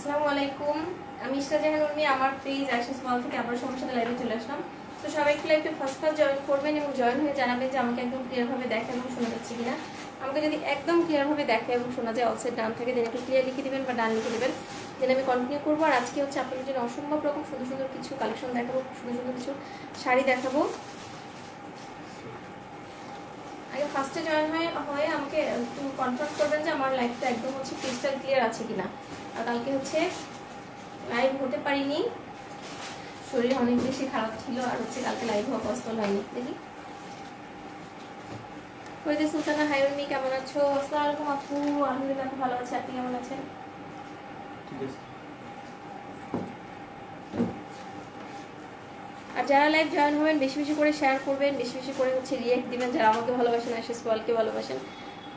আসসালামু আলাইকুম, আমি ইশরা জাহান উর্মি। আমার পেজ আয়শা স্মল থেকে আবার সবার সাথে লাইভে চলে আসলাম। তো সবাই একটু লাইভে ফার্স্ট জয়েন করবেন এবং জয়েন হয়ে জানাবেন যে আমাকে একদম ক্লিয়ারভাবে দেখা এবং শোনা যাচ্ছে কিনা। আমাকে যদি একদম ক্লিয়ারভাবে দেখা এবং শোনা যায়, অলসেট ডান থাকে, দেন একটু ক্লিয়ার লিখে দেবেন বা ডান লিখে দেবেন, দেন আমি কন্টিনিউ করবো। আর আজকে হচ্ছে আপনাদের জন্য অসম্ভব রকম সুন্দর সুন্দর কিছু কালেকশন দেখাবো, সুন্দর সুন্দর কিছু শাড়ি দেখাবো। আগে ফার্স্টে জয়েন হয়ে আমাকে একটু কনফার্ম করবেন যে আমার লাইভটা একদম হচ্ছে ক্রিস্টাল ক্লিয়ার আছে কিনা। আর কালকে হচ্ছে লাইভ হতে পারিনি, শরীর অনেক বেশি খারাপ ছিল, আর হচ্ছে কালকে লাইভ হওয়া পসিবল হয়নি। দেখি ফরিদা সুলতানা, হাই উর্মি, কেমন আছো? আসসালামু আলাইকুম আপু, আলহামদুলিল্লাহ ভালো আছি, আপনি কেমন আছেন? আর যারা লাইভ জয়েন হবেন বেশি বেশি করে শেয়ার করবেন, বেশি বেশি করে হচ্ছে রিয়েক্ট দিবেন। যারা আমাকে ভালোবাসেন, আশিস পালকে ভালোবাসেন,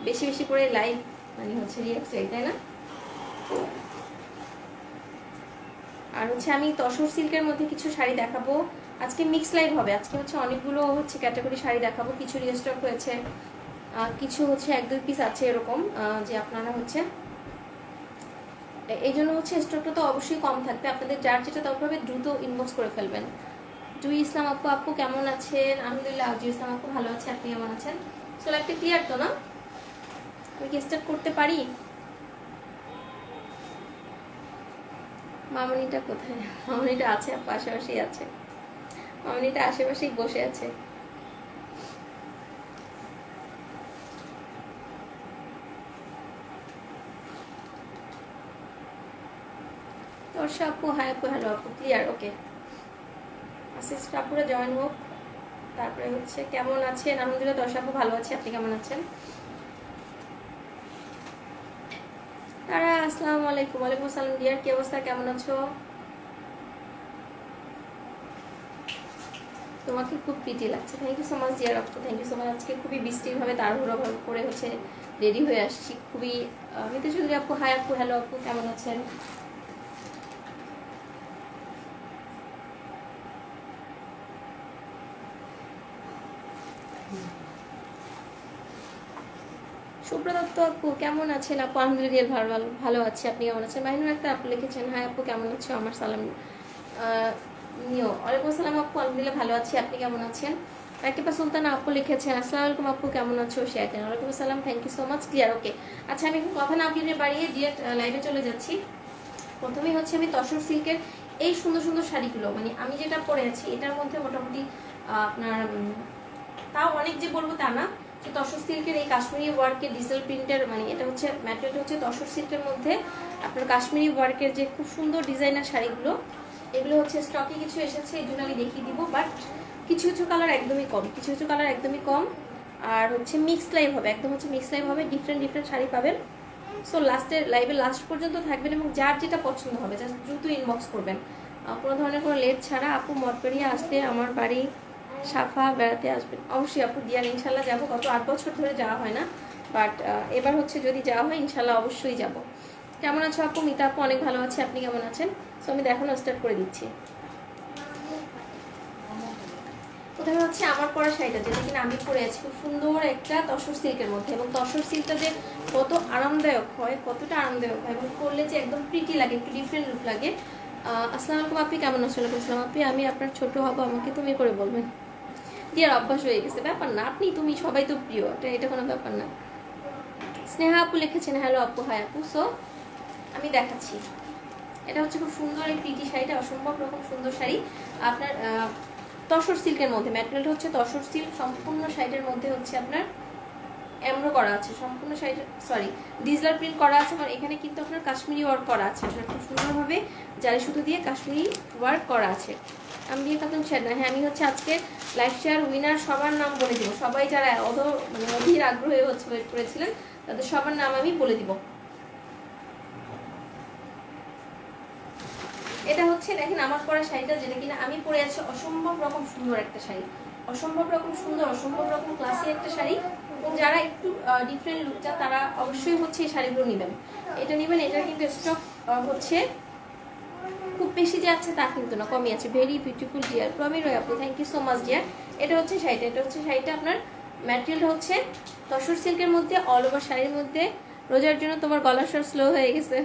বেশি বেশি করে লাইভ মানে হচ্ছে রিয়েক্ট চাই, তাই না? আর হচ্ছে আমি তসর সিল্কের মধ্যে কিছু শাড়ি দেখাবো। আজকে মিক্স লাইভ হবে। আজকে হচ্ছে অনেকগুলো হচ্ছে ক্যাটাগরি শাড়ি দেখাবো। কিছু রিস্টক হয়েছে, কিছু হচ্ছে 1-2 পিস আছে এরকম, যে আপনারা হচ্ছে এই জন্য হচ্ছে স্টকটা তো অবশ্যই কম থাকবে। আপনাদের যার যেটা দরকার হবে দ্রুত ইনবক্স করে ফেলবেন। জুই ইসলাম আপু, আপু কেমন আছেন? আলহামদুলিল্লাহ। জুই ইসলাম আপু ভালো আছে, আপনি কেমন আছেন? সো লাইভটা ক্লিয়ার তো না? আমি কি স্টার্ট করতে পারি? মামনিটা কোথায়? মামনিটা আছে, পাশাপাশি আছে। মামনিটা আশেপাশেই বসে আছে। দর্শা আপু, হাই আপু, হ্যালো আপু, ক্লিয়ার, ওকে। আসিস আপুরা জয়েন হোক। তারপরে হচ্ছে কেমন আছেন? আলহামদুলিল্লাহ দর্শা আপু ভালো আছে, আপনি কেমন আছেন? তারা আসসালামু আলাইকুম। ওয়ালাইকুম আসসালাম ডিয়ার, কি অবস্থা, কেমন আছো? তোমাকে খুব প্রিটি লাগছে, thank you so much dear আপু, থ্যাংক ইউ সো মাচ। আজকে খুবই বৃষ্টিভাবে তাড়াহুড়ো করে হচ্ছে রেডি হয়ে আসছি, খুবই মিতে চৌধুরী আপু, হাই আপু, হ্যালো আপু, কেমন আছেন? সুব্রদত্ত আপু কেমন আছেন? আপু আলহামদুলিল্লাহ ভালো ভালো ভালো আছি, আপনি কেমন আছেন? মাহিনুর একটা আপু লিখেছেন, হাই আপু কেমন আছো, আমার সালাম নিও। ওয়ালাইকুম আসসালাম আপু, আলহামদুলিল্লাহ ভালো আছি, আপনি কেমন আছেন? রাকিবা সুলতানা আপু লিখেছেন, আসসালামু আলাইকুম আপু কেমন আছো, শেয়ার। ওয়ালাইকুম আসসালাম, thank you so much, clear, okay. আচ্ছা, আমি কথা না বাড়িয়ে ডিরেক্ট লাইভে চলে যাচ্ছি। প্রথমেই হচ্ছে আমি তসর সিল্কের এই সুন্দর সুন্দর শাড়িগুলো, মানে আমি যেটা পরে আছি এটার মধ্যে মোটামুটি আপনার তাও অনেক যে বলবো তা না, যে তসর সিল্কের এই কাশ্মীরি ওয়ার্কের ডিজিটাল প্রিন্টের, মানে এটা হচ্ছে ম্যাটেরিয়ালটা হচ্ছে তসর সিল্কের মধ্যে আপনার কাশ্মীরি ওয়ার্কের যে খুব সুন্দর ডিজাইনার শাড়িগুলো, এগুলো হচ্ছে স্টকে কিছু এসেছে, এই জন্য আমি দেখিয়ে দিব। বাট কিছু কিছু কালার একদমই কম, কিছু কিছু কালার একদমই কম। আর হচ্ছে মিক্স লাইভ হবে, একদম হচ্ছে মিক্স লাইভ হবে, ডিফারেন্ট ডিফারেন্ট শাড়ি পাবেন। সো লাইভে লাস্ট পর্যন্ত থাকবেন এবং যার যেটা পছন্দ হবে জাস্ট দ্রুত ইনবক্স করবেন, কোনো ধরনের কোনো লেট ছাড়া। আপু মঠবাড়িয়া আসলে আমার বাড়ি সাফা বেড়াতে আসবেন। অবশ্যই আপু দিয়ার, ইনশাল্লাহ যাবো। গত 8 বছর ধরে যাওয়া হয় না, বাট এবার হচ্ছে যদি যাওয়া হয় ইনশাল্লাহ অবশ্যই যাব। কেমন আছো আপু? মিতা আপু অনেক ভালো আছে, আপনি কেমন আছেন? সো আমি দেখানো স্টার্ট করে দিচ্ছি। প্রথমে হচ্ছে আমার পরা শাড়িটা, যেটা কিনা আমি পরে আছি, খুব সুন্দর একটা তসর সিল্কের মধ্যে। এবং তসর সিল্কটা যে কত আরামদায়ক হয়, কতটা আরামদায়ক হয়, এবং পরলে যে একদম প্রিটি লাগে, একটু ডিফারেন্ট লুক লাগে। আসসালামু আলাইকুম আপনি কেমন আছেন? আসসালাম আপনি, আমি আপনার ছোট হবো, আমাকে তুমি করে বলবেন। ডিয়ার অভ্যাস হয়ে গেছে, ব্যাপার না, আপনি তুমি সবাই তো প্রিয়, এটা কোনো ব্যাপার না। স্নেহা আপু লিখেছেন, হ্যালো আপু, হাই আপু। সো আমি দেখাচ্ছি, এটা হচ্ছে খুব সুন্দর এই প্রিটি শাড়িটা, অসম্ভব রকম সুন্দর শাড়ি। আপনার তসর সিল্কের মধ্যে, ম্যাটেরিয়ালটা হচ্ছে তসর সিল্ক, সম্পূর্ণ শাড়িটার মধ্যে হচ্ছে আপনার এমব্রো করা আছে, সম্পূর্ণ শাড়ি, সরি ডিজিটাল প্রিন্ট করা আছে। আর এখানে কিন্তু আপনার কাশ্মীরি ওয়ার্ক করা আছে, আসলে খুব সুন্দরভাবে জারি সুতো দিয়ে কাশ্মীরি ওয়ার্ক করা আছে। আমি দিয়ে খাতুন শেয়ার না, হ্যাঁ আমি হচ্ছে আজকে লাইভ শেয়ার উইনার সবার নাম বলে দিব, সবাই যারা মানে অধীর আগ্রহে হচ্ছে ওয়েট করেছিলেন তাদের সবার নাম আমি বলে দিব। এটা হচ্ছে দেখেন আমার পরা শাড়িটা, যেটা কিনা আমি পরে আছি, অসম্ভব রকম সুন্দর একটা শাড়ি, অসম্ভব রকম সুন্দর, অসম্ভব রকম ক্লাসি একটা শাড়ি। এবং যারা একটু ডিফারেন্ট লুক চান তারা অবশ্যই হচ্ছে এই শাড়িগুলো নেবেন, এটা নেবেন। এটা কিন্তু স্টক হচ্ছে খুব বেশি যে আছে তা কিন্তু না, কমই আছে। ভেরি বিউটিফুল ডিয়ার, প্রমির আপু, thank you so much dear. এটা হচ্ছে শাড়িটা, এটা হচ্ছে শাড়িটা, আপনার ম্যাটেরিয়ালটা হচ্ছে তসর সিল্কের মধ্যে, অল ওভার শাড়ির মধ্যে। রোজার জন্য তোমার গলার স্বর স্লো হয়ে গেছে।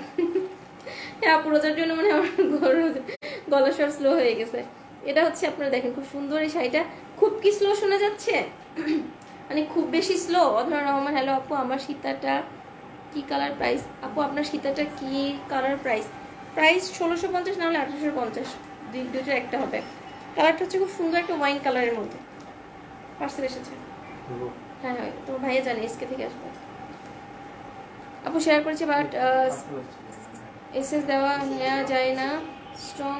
হ্যাঁ পুরোটার জন্য মানে আমার গলা স্বর স্লো হয়ে গেছে। এটা হচ্ছে আপনারা দেখেন খুব সুন্দর এই শাড়িটা। খুব কি স্লো শোনা যাচ্ছে? মানে খুব বেশি স্লো? অধরা রহমান হ্যালো আপু, আমার সীতাটা কি কালার প্রাইস? আপু আপনার সীতাটা কি কালার প্রাইস? প্রাইস 1650 না হলে 1850, দুইটার একটা হবে। কালারটা হচ্ছে খুব সুন্দর একটা ওয়াইন কালারের মধ্যে। পার্সেল এসেছে। হ্যাঁ হ্যাঁ তোমার ভাইয়া জানে এসকে থেকে আসবে। আপু শেয়ার করেছে বাট এসএস দেওয়া নেওয়া যায় না, স্ট্রং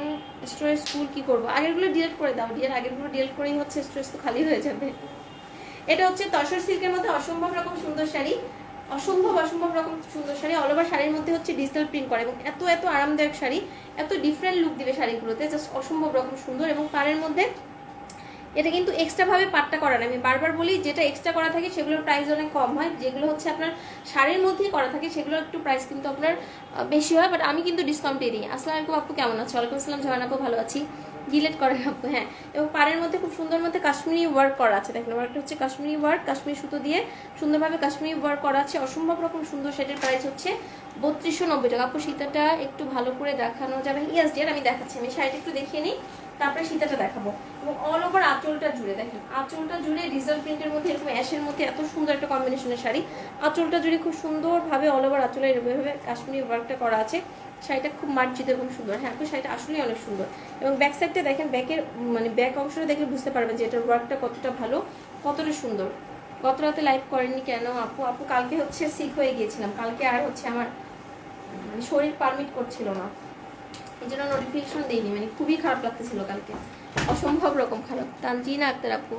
স্টোরেজ ফুল কি করবো? আগেরগুলো ডিলিট করে দাও ডিয়ার, আগেরগুলো ডিলিট করেই হচ্ছে স্টোরেজ তো খালি হয়ে যাবে। এটা হচ্ছে তসর সিল্কের মধ্যে অসম্ভব রকম সুন্দর শাড়ি, অসম্ভব রকম সুন্দর শাড়ি। অল ওভার শাড়ির মধ্যে হচ্ছে ডিজিটাল প্রিন্ট করে এবং এত এত আরামদায়ক শাড়ি, এত ডিফারেন্ট লুক দিবে শাড়িগুলোতে, জাস্ট অসম্ভব রকম সুন্দর। এবং পাড়ের মধ্যে এটা কিন্তু এক্সট্রা ভাবে পাটটা করা না, আমি বারবার বলি যেটা এক্সট্রা করা থাকে সেগুলোর প্রাইস অনেক কম হয়, যেগুলো হচ্ছে আপনার শাড়ির মধ্যেই করা থাকে সেগুলোর একটু প্রাইস কিন্তু আপনার বেশি হয়, বাট আমি কিন্তু ডিসকাউন্টে দিই। আসসালামু আলাইকুম আপু, কেমন আছো? ওয়ালাইকুম আসসালাম ঝামান আপু, ভালো আছি। ডিলেট করেন আপু, হ্যাঁ। এবং পাড়ের মধ্যে খুব সুন্দর মধ্যে কাশ্মীরি ওয়ার্ক করা আছে, দেখেন ওয়ার্কটা হচ্ছে কাশ্মীরি ওয়ার্ক, কাশ্মীরি সুতো দিয়ে সুন্দরভাবে কাশ্মীরি ওয়ার্ক করা আছে, অসম্ভব রকম সুন্দর। সেটার প্রাইস হচ্ছে 3290 টাকা। আপু সীতাটা একটু ভালো করে দেখানো যাবে? ইয়েস ডিয়ার, আমি দেখাচ্ছি, আমি শাড়িটা একটু দেখিয়ে নিই তারপরে সীতাটা দেখাবো। এবং অল ওভার আঁচলটা জুড়ে দেখেন, আঁচলটা জুড়ে ডিজিটাল প্রিন্টের মধ্যে এরকম অ্যাশের মধ্যে এত সুন্দর একটা কম্বিনেশনের শাড়ি। আঁচলটা জুড়ে খুব সুন্দরভাবে অল ওভার আঁচলে এরকমভাবে কাশ্মীরি ওয়ার্কটা করা আছে। শাড়িটা খুব মার্জিত এবং সুন্দর। হ্যাঁ আপু শাড়িটা আসলেই অনেক সুন্দর। এবং ব্যাক সাইডটা দেখেন, ব্যাকের মানে ব্যাক অংশটা দেখলে বুঝতে পারবেন যে এটার ওয়ার্কটা কতটা ভালো, কতটা সুন্দর। গত রাতে লাইভ করেননি কেন আপু? আপু কালকে হচ্ছে সিক হয়ে গিয়েছিলাম, কালকে আর হচ্ছে আমার মানে শরীর পারমিট করছিল না, এই জন্য নোটিফিকেশন দিইনি, মানে খুবই খারাপ লাগতেছিল কালকে, অসম্ভব রকম খারাপ। তানজিনা আক্তার আপু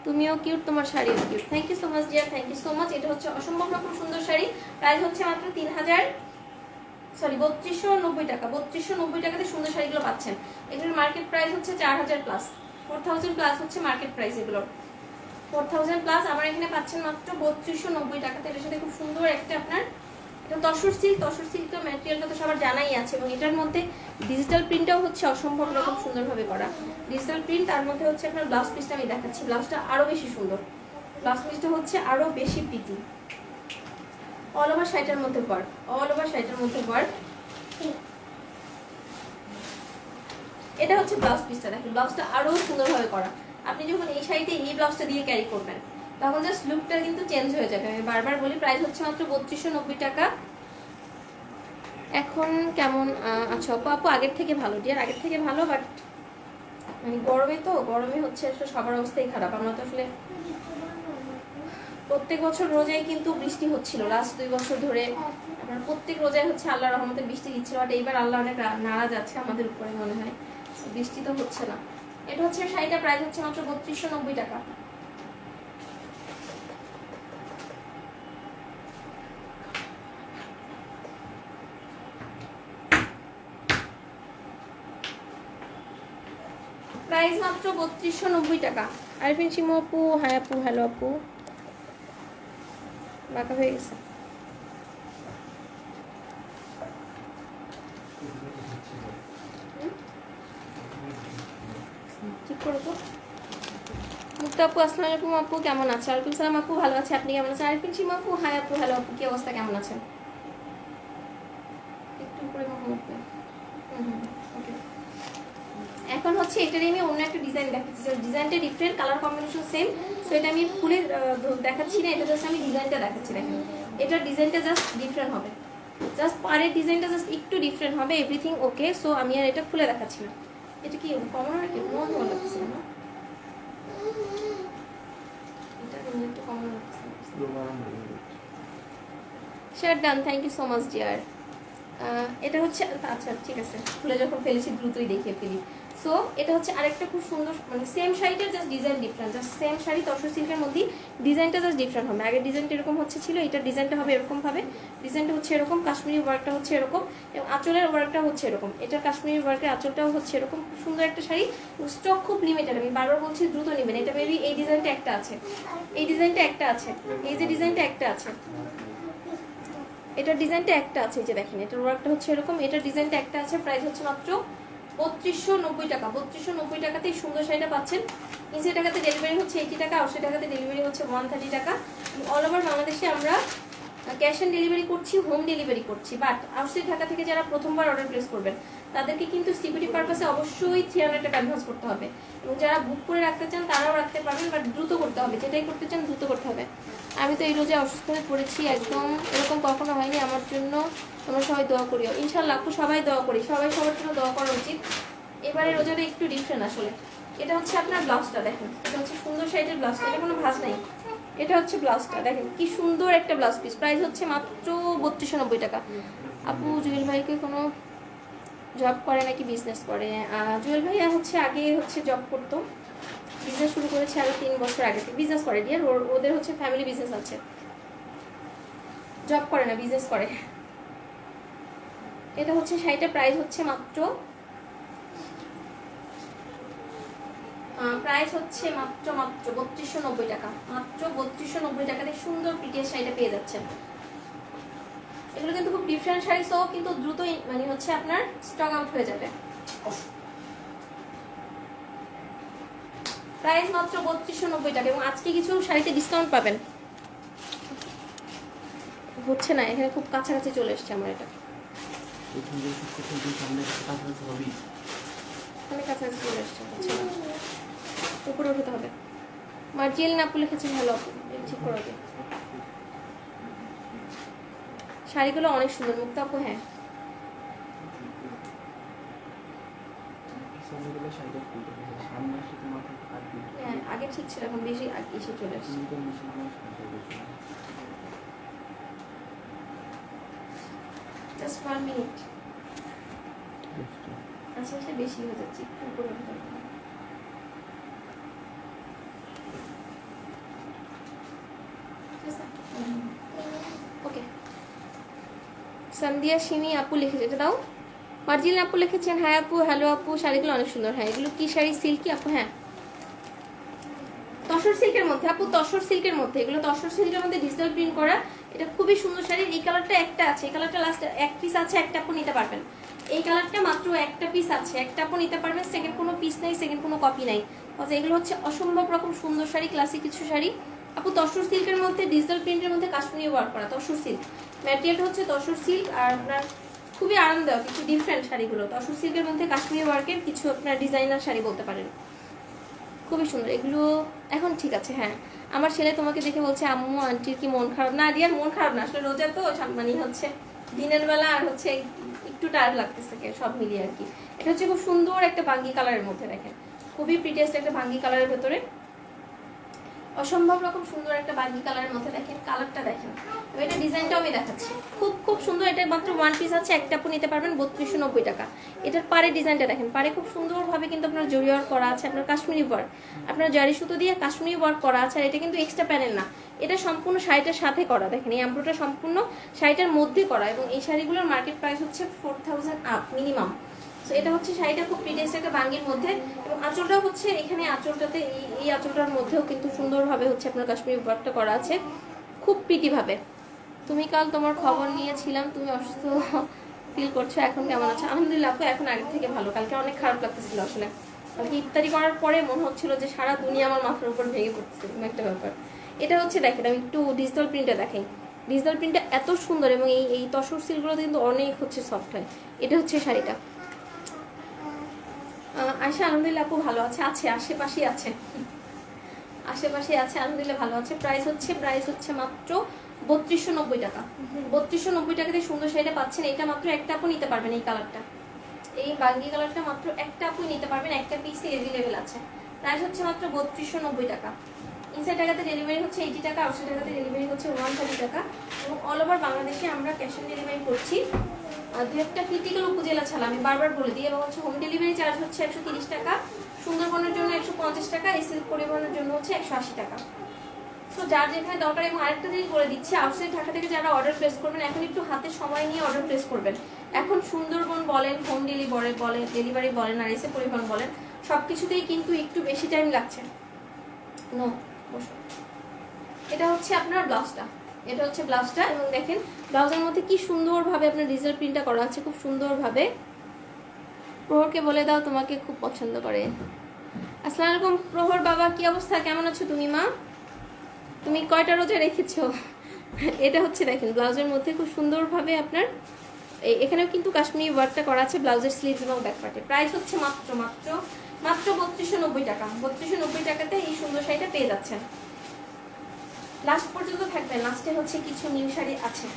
তুমিও কিউট, তোমার শাড়িও cute. Thank you so much dear, thank you so much. এটা হচ্ছে অসম্ভব রকম সুন্দর শাড়ি, প্রাইস হচ্ছে মাত্র 3290 টাকা। 3290 টাকাতে সুন্দর শাড়িগুলো পাচ্ছেন। এগুলোর মার্কেট প্রাইস হচ্ছে 4000 প্লাস, 4000 প্লাস হচ্ছে মার্কেট প্রাইস এগুলোর, 4000 প্লাস। আমার এখানে পাচ্ছেন মাত্র 3290 টাকাতে। এর সাথে খুব সুন্দর একটা আপনার এটা তসর সিল্ক, তসর সিল্কটা ম্যাটেরিয়ালটা তো সবার জানাই আছে, এবং এটার মধ্যে ডিজিটাল প্রিন্টটাও হচ্ছে অসম্ভব রকম সুন্দরভাবে করা ডিজিটাল প্রিন্ট। তার মধ্যে হচ্ছে আপনার ব্লাউজ পিসটা আমি দেখাচ্ছি, ব্লাউজটা আরো বেশি সুন্দর, ব্লাউজ পিসটা হচ্ছে আরো বেশি পিটি। অল ওভার শাড়িটার মধ্যে ওয়ার্ক, অল ওভার শাড়িটার মধ্যে ওয়ার্ক। এটা হচ্ছে ব্লাউজ পিসটা, দেখেন ব্লাউজটা আরো সুন্দরভাবে করা। আপনি যখন এই শাড়িতে এই ব্লাউজটা দিয়ে ক্যারি করবেন তখন জাস্ট লুকটা কিন্তু চেঞ্জ হয়ে যাবে। আমি বারবার বলি প্রাইস হচ্ছে মাত্র 3290 টাকা। এখন কেমন আচ্ছা আপু? আপু আগের থেকে ভালো ডিয়ার, আগের থেকে ভালো, বাট মানে গরমে তো, গরমে হচ্ছে সবার অবস্থাই খারাপ। আমরা তো আসলে প্রত্যেক বছর রোজায় কিন্তু বৃষ্টি হচ্ছিল, লাস্ট 2 বছর ধরে আপনার প্রত্যেক রোজায় হচ্ছে আল্লাহর রহমতে বৃষ্টি দিচ্ছিল, বাট এইবার আল্লাহ অনেক নারাজ আছে আমাদের উপরে মনে হয়, বৃষ্টি তো হচ্ছে না। এটা হচ্ছে শাড়িটা প্রাইস হচ্ছে মাত্র 3290 টাকা। প্রাইস মাত্র 3290 টাকা। আরিফিন শিমু আপু, হ্যাঁ আপু, হ্যালো আপু, বাঁকা হয়ে গেছে। ঠিক করে তো মুক্তা আপু, আসসালামু আলাইকুম আপু, কেমন আছে? ওয়ালাইকুম সালাম আপু, ভালো আছে, আপনি কেমন আছেন? আরিফিন শিমু আপু, হ্যাঁ আপু, হ্যালো আপু, কি অবস্থা, কেমন আছেন? একটু উপরে মুখে ওকে। এখন হচ্ছে এটারই আমি অন্য একটা ডিজাইন দেখাচ্ছি, ডিজাইনটা different, colour combination same. So এটা আমি খুলে দেখাচ্ছি না, এটা জাস্ট আমি ডিজাইনটা দেখাচ্ছি। দেখেন এটার ডিজাইনটা জাস্ট ডিফারেন্ট হবে, জাস্ট পারের ডিজাইনটা জাস্ট একটু ডিফারেন্ট হবে, এভরিথিং ওকে। সো আমি আর এটা খুলে দেখাচ্ছি না। এটা কি কমন আর কি কোনো ভালো লাগছে না, এটা একটু কমন লাগছে। Share done, thank you so much dear. এটা হচ্ছে আচ্ছা ঠিক আছে, খুলে যখন ফেলেছি দ্রুতই দেখিয়ে ফেলি। সো এটা হচ্ছে আরেকটা খুব সুন্দর, মানে সেম শাড়িটার just design different, just same sari tussar সিল্কের মধ্যে ডিজাইনটা জাস্ট ডিফারেন্ট হবে। আগের ডিজাইনটা এরকম হচ্ছে ছিল, এটার ডিজাইনটা হবে এরকম ভাবে, ডিজাইনটা হচ্ছে এরকম, কাশ্মীরি ওয়ার্কটা হচ্ছে এরকম, এবং আঁচলের ওয়ার্কটা হচ্ছে এরকম। এটার কাশ্মীরি ওয়ার্কের আঁচলটাও হচ্ছে এরকম, খুব সুন্দর একটা শাড়ি। স্টক খুব লিমিটেড, আমি বারবার বলছি দ্রুত নেবেন। এটা মেবি এই ডিজাইনটা একটা আছে, এই ডিজাইনটা একটা আছে, এই যে ডিজাইনটা একটা আছে, এটার ডিজাইনটা একটা আছে, এই যে দেখেন এটার ওয়ার্কটা হচ্ছে এরকম, এটার ডিজাইনটা একটা আছে। প্রাইস হচ্ছে মাত্র 3290 টাকা। 3290 টাকাতে এই সুন্দর শাড়িটা পাচ্ছেন। 90 টাকাতে ডেলিভারি হচ্ছে 80 টাকা, 80 টাকাতে ডেলিভারি হচ্ছে 130 টাকা। অল ওভার বাংলাদেশে আমরা ক্যাশ অন ডেলিভারি করছি, হোম ডেলিভারি করছি, বাট আউটসাইড ঢাকা থেকে যারা প্রথমবার অর্ডার প্লেস করবেন তাদেরকে কিন্তু সিকিউরিটি পারপাসে অবশ্যই 300 টাকা অ্যাডভান্স করতে হবে, এবং যারা বুক করে রাখতে চান তারাও রাখতে পারবেন, বাট দ্রুত করতে হবে, যেটাই করতে চান দ্রুত করতে হবে। আমি তো এই রোজে অসুস্থ হয়ে পড়েছি, একদম এরকম কখনো হয়নি আমার জন্য, তোমরা সবাই দোয়া করিও ইনশাল্লাহ। আপু সবাই দোয়া করি, সবাই সবার জন্য দোয়া করা উচিত। এবারে রোজাটা একটু ডিফারেন্ট আসলে। এটা হচ্ছে আপনার ব্লাউজটা দেখেন, এটা হচ্ছে সুন্দর সাইডের ব্লাউজটা, এটা কোনো ভাঁজ নাই। এটা হচ্ছে ব্লাউজটা দেখেন কি সুন্দর একটা ব্লাউজ পিস, প্রাইস হচ্ছে মাত্র 3290 টাকা। আপু জুয়েল ভাইকে কোনো জব করে নাকি বিজনেস করে? জুয়েল ভাইয়া হচ্ছে আগে হচ্ছে জব করতো, বিজনেস শুরু করেছে আরো 3 বছর আগে থেকে বিজনেস করে ডিয়ার, ওদের হচ্ছে ফ্যামিলি বিজনেস আছে, জব করে না বিজনেস করে। এটা হচ্ছে শাড়িটার প্রাইস হচ্ছে মাত্র মাত্র 3290 টাকা, মাত্র 3290 টাকাতে সুন্দর প্রিটিয়ার শাড়িটা পেয়ে যাচ্ছেন। এগুলো কিন্তু খুব ডিফারেন্ট শাড়ি, সো কিন্তু দ্রুতই মানে হচ্ছে আপনার স্টক আউট হয়ে যাবে। প্রাইস মাত্র 3290 টাকা, এবং আজকে কিছু শাড়িতে ডিসকাউন্ট পাবেন। হচ্ছে না, এখানে খুব কাছাকাছি চলে এসছে আমার, এটা অনেক কাছাকাছি চলে এসছে, হচ্ছে না, উপরে উঠতে হবে। মার্জিয়াল নাপু লিখেছে ভালো, ঠিক করে দিই। শাড়িগুলো অনেক সুন্দর মুক্তা আপু, হ্যাঁ আগে ঠিক ছিল, এখন বেশি এসে চলে আসছে। Just 1 minute. আচ্ছা এটা বেশি হয়ে যাচ্ছে, একটু উপরে উঠতে হবে। ওকে, সন্ধ্যা সিমি আপু লিখেছে, এটা দাও। মার্জিন আপু লিখেছেন হ্যাঁ আপু, হ্যালো আপু, শাড়িগুলো অনেক সুন্দর। হ্যাঁ এগুলো কি শাড়ি? সিল্কি আপু, হ্যাঁ তসর সিল্কের মধ্যে আপু, তসর সিল্কের মধ্যে, এগুলো তসর সিল্কের মধ্যে ডিজিটাল প্রিন্ট করা, এটা খুবই সুন্দর শাড়ি। এই কালারটা একটা আছে, এই কালারটা লাস্ট এক পিস আছে, একটা আপু নিতে পারবেন। এই কালারটা মাত্র একটা পিস আছে, একটা আপু নিতে পারবেন, সেকেন্ড কোনো পিস নাই, সেকেন্ড কোনো কপি নাই। আচ্ছা এগুলো হচ্ছে অসম্ভব রকম সুন্দর শাড়ি, ক্লাসিক কিছু শাড়ি আপু। তসর সিল্কের মধ্যে ডিজিটাল প্রিন্টের মধ্যে কাশ্মীরি ওয়ার্ক করা, তসর সিল্ক ম্যাটেরিয়ালটা হচ্ছে তসর সিল্ক, আর আপনার খুবই আরামদায়ক, কিছু ডিফারেন্ট শাড়িগুলো তসর সিল্কের মধ্যে কাশ্মীরি ওয়ার্কের কিছু আপনার ডিজাইনার শাড়ি বলতে পারেন, খুবই সুন্দর এগুলো। এখন ঠিক আছে, হ্যাঁ আমার ছেলে তোমাকে দেখে বলছে আম্মু আন্টির কি মন খারাপ? না ডিয়ার মন খারাপ না, আসলে রোজা তো মানে হচ্ছে দিনের বেলা, আর হচ্ছে একটু টায়ার্ড লাগতেছে সব মিলিয়ে আর কি। এটা হচ্ছে খুব সুন্দর একটা বাঙ্গি কালারের মধ্যে, দেখেন খুবই প্রিটিয়েস্ট একটা বাঙ্গি কালারের ভেতরে, অসম্ভব রকম সুন্দর একটা বাঙ্গি কালারের মধ্যে, দেখেন কালারটা দেখেন, এটা ডিজাইনটাও আমি দেখাচ্ছি, খুব খুব সুন্দর। এটা মাত্র 1 পিস আছে, একটা আপু নিতে পারবেন 3290 টাকা। এটার পারে ডিজাইনটা দেখেন, পারে খুব সুন্দরভাবে কিন্তু আপনার জরি ওয়ার্ক করা আছে, আপনার কাশ্মীরি ওয়ার্ক, আপনার জারি সুতো দিয়ে কাশ্মীরি ওয়ার্ক করা আছে, আর এটা কিন্তু এক্সট্রা প্যানেল না, এটা সম্পূর্ণ শাড়িটার সাথে করা, দেখেন এই এমব্রয়ডারিটা সম্পূর্ণ শাড়িটার মধ্যে করা, এবং এই শাড়িগুলোর মার্কেট প্রাইস হচ্ছে 4000 আপ মিনিমাম। তো এটা হচ্ছে শাড়িটা খুব প্রিটিয়েস্ট একটা বাঙ্গির মধ্যে, এবং আঁচলটাও হচ্ছে এখানে আঁচলটাতে এই আঁচলটার মধ্যেও কিন্তু সুন্দরভাবে হচ্ছে আপনার কাশ্মীরি ওয়ার্কটা করা আছে, খুব প্রিটিভাবে। তুমি কাল তোমার খবর নিয়েছিলাম, তুমি অসুস্থ ফিল করছো, এখন কেমন আছো? আলহামদুলিল্লাহ আপু, এখন আগের থেকে ভালো। কালকে অনেক খারাপ লাগতেছিল আসলে, কালকে ইফতারি করার পরে মনে হচ্ছিল যে সারা দুনিয়া আমার মাথার উপর ভেঙে পড়তেছে, এরকম একটা ব্যাপার। এটা হচ্ছে দেখেন, আমি একটু ডিজিটাল প্রিন্টটা দেখাই, ডিজিটাল প্রিন্টটা এত সুন্দর, এবং এই তসর সিল্কগুলোতে কিন্তু অনেক হচ্ছে সফট হয়। এটা হচ্ছে শাড়িটা। আয়শা আলহামদুলিল্লাহ আপু ভালো আছে, আশেপাশেই আছে, আশেপাশে আছে আলহামদুলিল্লাহ ভালো আছে। প্রাইস হচ্ছে মাত্র 3290 টাকা। 3290 টাকাতে সুন্দর শাড়িটা পাচ্ছেন। এটা মাত্র একটা আপু নিতে পারবেন, এই কালারটা, এই বাঙ্গি কালারটা মাত্র একটা আপু নিতে পারবেন, একটা পিসে অ্যাভেলেবেল আছে। প্রাইস হচ্ছে মাত্র 3290 টাকা। ইনসাইড টাকাতে ডেলিভারি হচ্ছে 80 টাকা, আউটসাইড টাকাতে ডেলিভারি হচ্ছে 130 টাকা, এবং অল ওভার বাংলাদেশে আমরা ক্যাশ অন ডেলিভারি করছি। দু একটা ক্রিটিক্যাল উপজেলা ছাড়া আমি বারবার বলে দিই, এবং হচ্ছে হোম ডেলিভারি চার্জ হচ্ছে 130 টাকা, সুন্দরবনের জন্য 150 টাকা, এসি পরিবহনের জন্য হচ্ছে 180 টাকা। সো যার যেখানে দরকার। এবং আরেকটা জিনিস বলে দিচ্ছি, আউটসাইড ঢাকা থেকে যারা অর্ডার প্লেস করবেন, এখন একটু হাতে সময় নিয়ে অর্ডার প্লেস করবেন। এখন সুন্দরবন বলেন, হোম ডেলিভারি বলেন, আর এসি পরিবহন বলেন, সব কিছুতেই কিন্তু একটু বেশি টাইম লাগছে। নো বসো, এটা হচ্ছে আপনার ব্লাউজটা, এটা হচ্ছে ব্লাউজটা, এবং দেখেন ব্লাউজের মধ্যে কি সুন্দরভাবে আপনার ডিজিটাল প্রিন্টটা করা আছে, খুব সুন্দরভাবে। প্রহরকে বলে দাও তোমাকে খুব পছন্দ করে। আসসালামু আলাইকুম প্রহর বাবা, কি অবস্থা, কেমন আছো তুমি মা? তুমি কয়টা রোজা রেখেছো? এটা হচ্ছে দেখেন ব্লাউজের মধ্যে খুব সুন্দরভাবে আপনার এখানেও কিন্তু কাশ্মীরি ওয়ার্কটা করা আছে ব্লাউজের স্লিভস এবং ব্যাক পার্টে। প্রাইস হচ্ছে মাত্র মাত্র মাত্র 3290 টাকা। 3290 টাকাতে এই সুন্দর শাড়িটা পেয়ে যাচ্ছেন। লাস্ট পর্যন্ত থাকবেন, লাস্টে হচ্ছে কিছু নিউ শাড়ি আছে।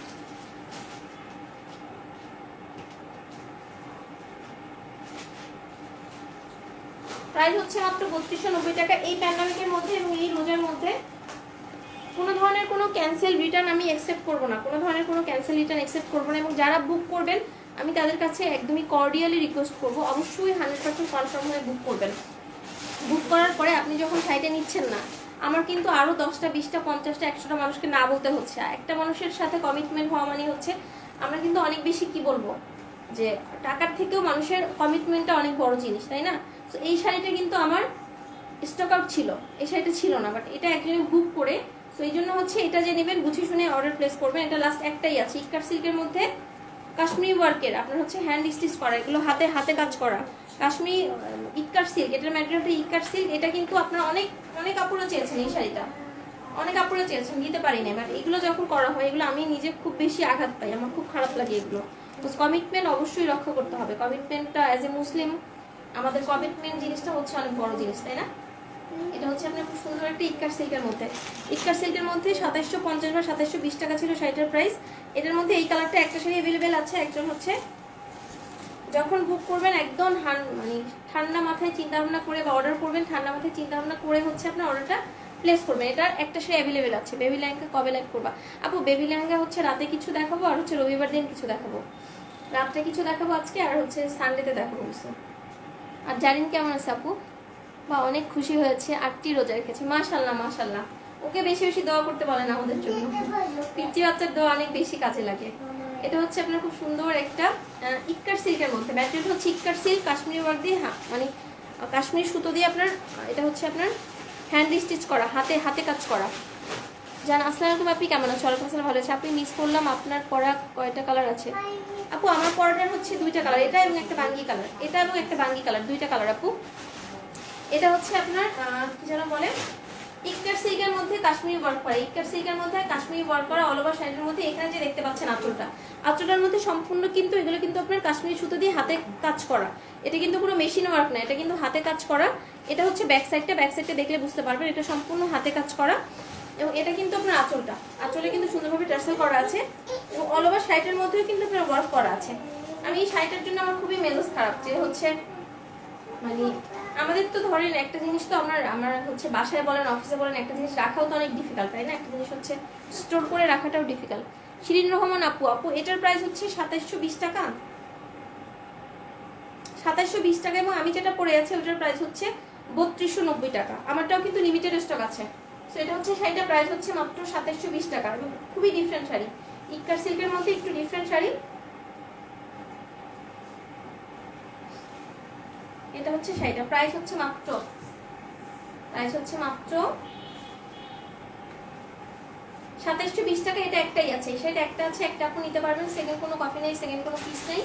প্রাইস হচ্ছে মাত্র 3290 টাকা। এই প্যান্ডামিকের মধ্যে এবং এই রোজার মধ্যে কোনো ধরনের কোনো ক্যান্সেল রিটার্ন আমি অ্যাকসেপ্ট করবো না, কোনো ধরনের কোনো ক্যান্সেল রিটার্ন অ্যাকসেপ্ট করবো না। এবং যারা বুক করবেন আমি তাদের কাছে একদমই কর্ডিয়ালি রিকোয়েস্ট করবো, অবশ্যই 100% কনফার্ম হয়ে বুক করবেন। বুক করার পরে আপনি যখন শাড়িটা নিচ্ছেন না, আমার কিন্তু আরও 10টা 20টা 50টা 100টা মানুষকে না বলতে হচ্ছে। একটা মানুষের সাথে কমিটমেন্ট হওয়া মানে হচ্ছে আমরা কিন্তু অনেক বেশি কি বলবো যে টাকার থেকেও মানুষের কমিটমেন্টটা অনেক বড় জিনিস, তাই না? তো এই শাড়িটা কিন্তু আমার স্টক আউট ছিল, এই শাড়িটা ছিল না, বাট এটা একজনে বুক করে, তো এই জন্য হচ্ছে এটা যে নেবেন বুঝে শুনে অর্ডার প্লেস করবেন। এটা লাস্ট একটাই আছে ইকার সিল্কের মধ্যে কাশ্মীরি ওয়ার্কের, আপনার হচ্ছে হ্যান্ড স্টিচ করা, এগুলো হাতে হাতে কাজ করা কাশ্মীরি ইকার সিল্ক। এটার ম্যাটেরিয়ালটা ইকার সিল্ক। এটা কিন্তু আপনার অনেক অনেক কাপড়ে চেয়েছেন এই শাড়িটা, অনেক কাপড়ে চেয়েছেন, দিতে পারি না। বাট এগুলো যখন করা হয় এগুলো আমি নিজে খুব বেশি আঘাত পাই, আমার খুব খারাপ লাগে এগুলো। তো কমিটমেন্ট অবশ্যই রক্ষা করতে হবে। কমিটমেন্টটা অ্যাজ এ মুসলিম আমাদের কমিটমেন্ট জিনিসটা হচ্ছে অনেক বড় জিনিস, তাই না? এটা হচ্ছে আপনার খুব সুন্দর একটা ইকার সিল্কের মধ্যে। ইকার সিল্কের মধ্যে 2750 বা 2720 টাকা ছিল শাড়িটার প্রাইস। এটার মধ্যে এই কালারটা একটা শাড়ি অ্যাভেলেবেল আছে। একজন হচ্ছে যখন বুক করবেন একদম মানে ঠান্ডা মাথায় চিন্তা ভাবনা করে বা অর্ডার করবেন, ঠান্ডা মাথায় চিন্তা ভাবনা করে হচ্ছে আপনার অর্ডারটা প্লেস করবেন। এটার একটা শাড়ি অ্যাভেলেবেল আছে। বেবি লেহেঙ্গা কবে লাইভ করবা আপু? বেবি লেহেঙ্গা হচ্ছে রাতে কিছু দেখাবো, আর হচ্ছে রবিবার দিন কিছু দেখাবো। রাত্রে কিছু দেখাবো আজকে, আর হচ্ছে সানডেতে দেখাবো। আর জারিন কেমন আছে আপু? বা অনেক খুশি হয়েছে, 8টি রোজা রেখেছে। মাশাল্লাহ মাশাল্লাহ। ওকে বেশি বেশি দোয়া করতে বলেন আমাদের জন্য, পিচ্চি বাচ্চার দোয়া অনেক বেশি কাজে লাগে। এটা হচ্ছে আপনার খুব সুন্দর একটা ইক্কার সিল্কের মধ্যে, ম্যাটেরিয়াল হচ্ছে ইক্কার সিল্ক, কাশ্মীরি ওয়ার্ক দিয়ে, মানে কাশ্মীরি সুতো দিয়ে আপনার, এটা হচ্ছে আপনার হ্যান্ড স্টিচ করা, হাতে হাতে কাজ করা। জান আসসালামু আলাইকুম, আপনি কেমন আছেন? ওয়ালাইকুম আসসালাম, ভালো আছে। আপনি মিস করলাম, আপনার পরা কয়টা কালার আছে আপু? আমার পরাটার হচ্ছে 2টা কালার, এটা এবং একটা বাঙ্গি কালার, এটা এবং একটা বাঙ্গি কালার, 2টা কালার আপু। এটা হচ্ছে আপনার কি যেন বলে, ইক্কার সিল্কের মধ্যে কাশ্মীরি ওয়ার্ক করা, ইক্কার সিল্কের মধ্যে কাশ্মীরি ওয়ার্ক করা অল ওভার শাড়ির মধ্যে। এখানে যে দেখতে পাচ্ছেন আঁচলটা, আঁচলটার মধ্যে সম্পূর্ণ কিন্তু এগুলো কিন্তু আপনার কাশ্মীরি সুতো দিয়ে হাতে কাজ করা। এটা কিন্তু কোনো মেশিন ওয়ার্ক না, এটা কিন্তু হাতে কাজ করা। এটা হচ্ছে ব্যাক সাইডটা, ব্যাক সাইডটা দেখলে বুঝতে পারবেন এটা সম্পূর্ণ হাতে কাজ করা। এবং এটা কিন্তু আপনার আঁচলটা, আঁচলে কিন্তু সুন্দরভাবে টার্সেল করা আছে এবং অল ওভার শাড়িটার মধ্যেও কিন্তু আপনার ওয়ার্ক করা আছে। আমি এই শাড়িটার জন্য আমার খুবই মেজাজ খারাপ, যে হচ্ছে মানে আমাদের তো ধরেন একটা জিনিস তো আমরা হচ্ছে বাসায় বলেন অফিসে বলেন একটা জিনিস রাখাও তো অনেক ডিফিকাল্ট, তাই না? একটা জিনিস হচ্ছে স্টোর করে রাখাটাও ডিফিকাল্ট। শিরিন রহমান আপু, আপু এটার প্রাইস হচ্ছে 2720 টাকা, 2720 টাকা। এবং আমি যেটা পরে আছি ওটার প্রাইস হচ্ছে 3290 টাকা। আমারটাও কিন্তু লিমিটেড স্টক আছে। তো এটা হচ্ছে শাড়িটার প্রাইস হচ্ছে মাত্র 2720 টাকা। খুবই ডিফারেন্ট শাড়ি, ইক্কার সিল্কের মধ্যে একটু ডিফারেন্ট শাড়ি। এটা হচ্ছে শাড়িটা প্রাইস হচ্ছে মাত্র 2720 টাকা। এটা একটাই আছে, এই শাড়িটা একটা আছে, একটা আপনি নিতে পারবেন। সেকেন্ড কোনো কপি নেই, সেকেন্ড কোনো পিস নেই।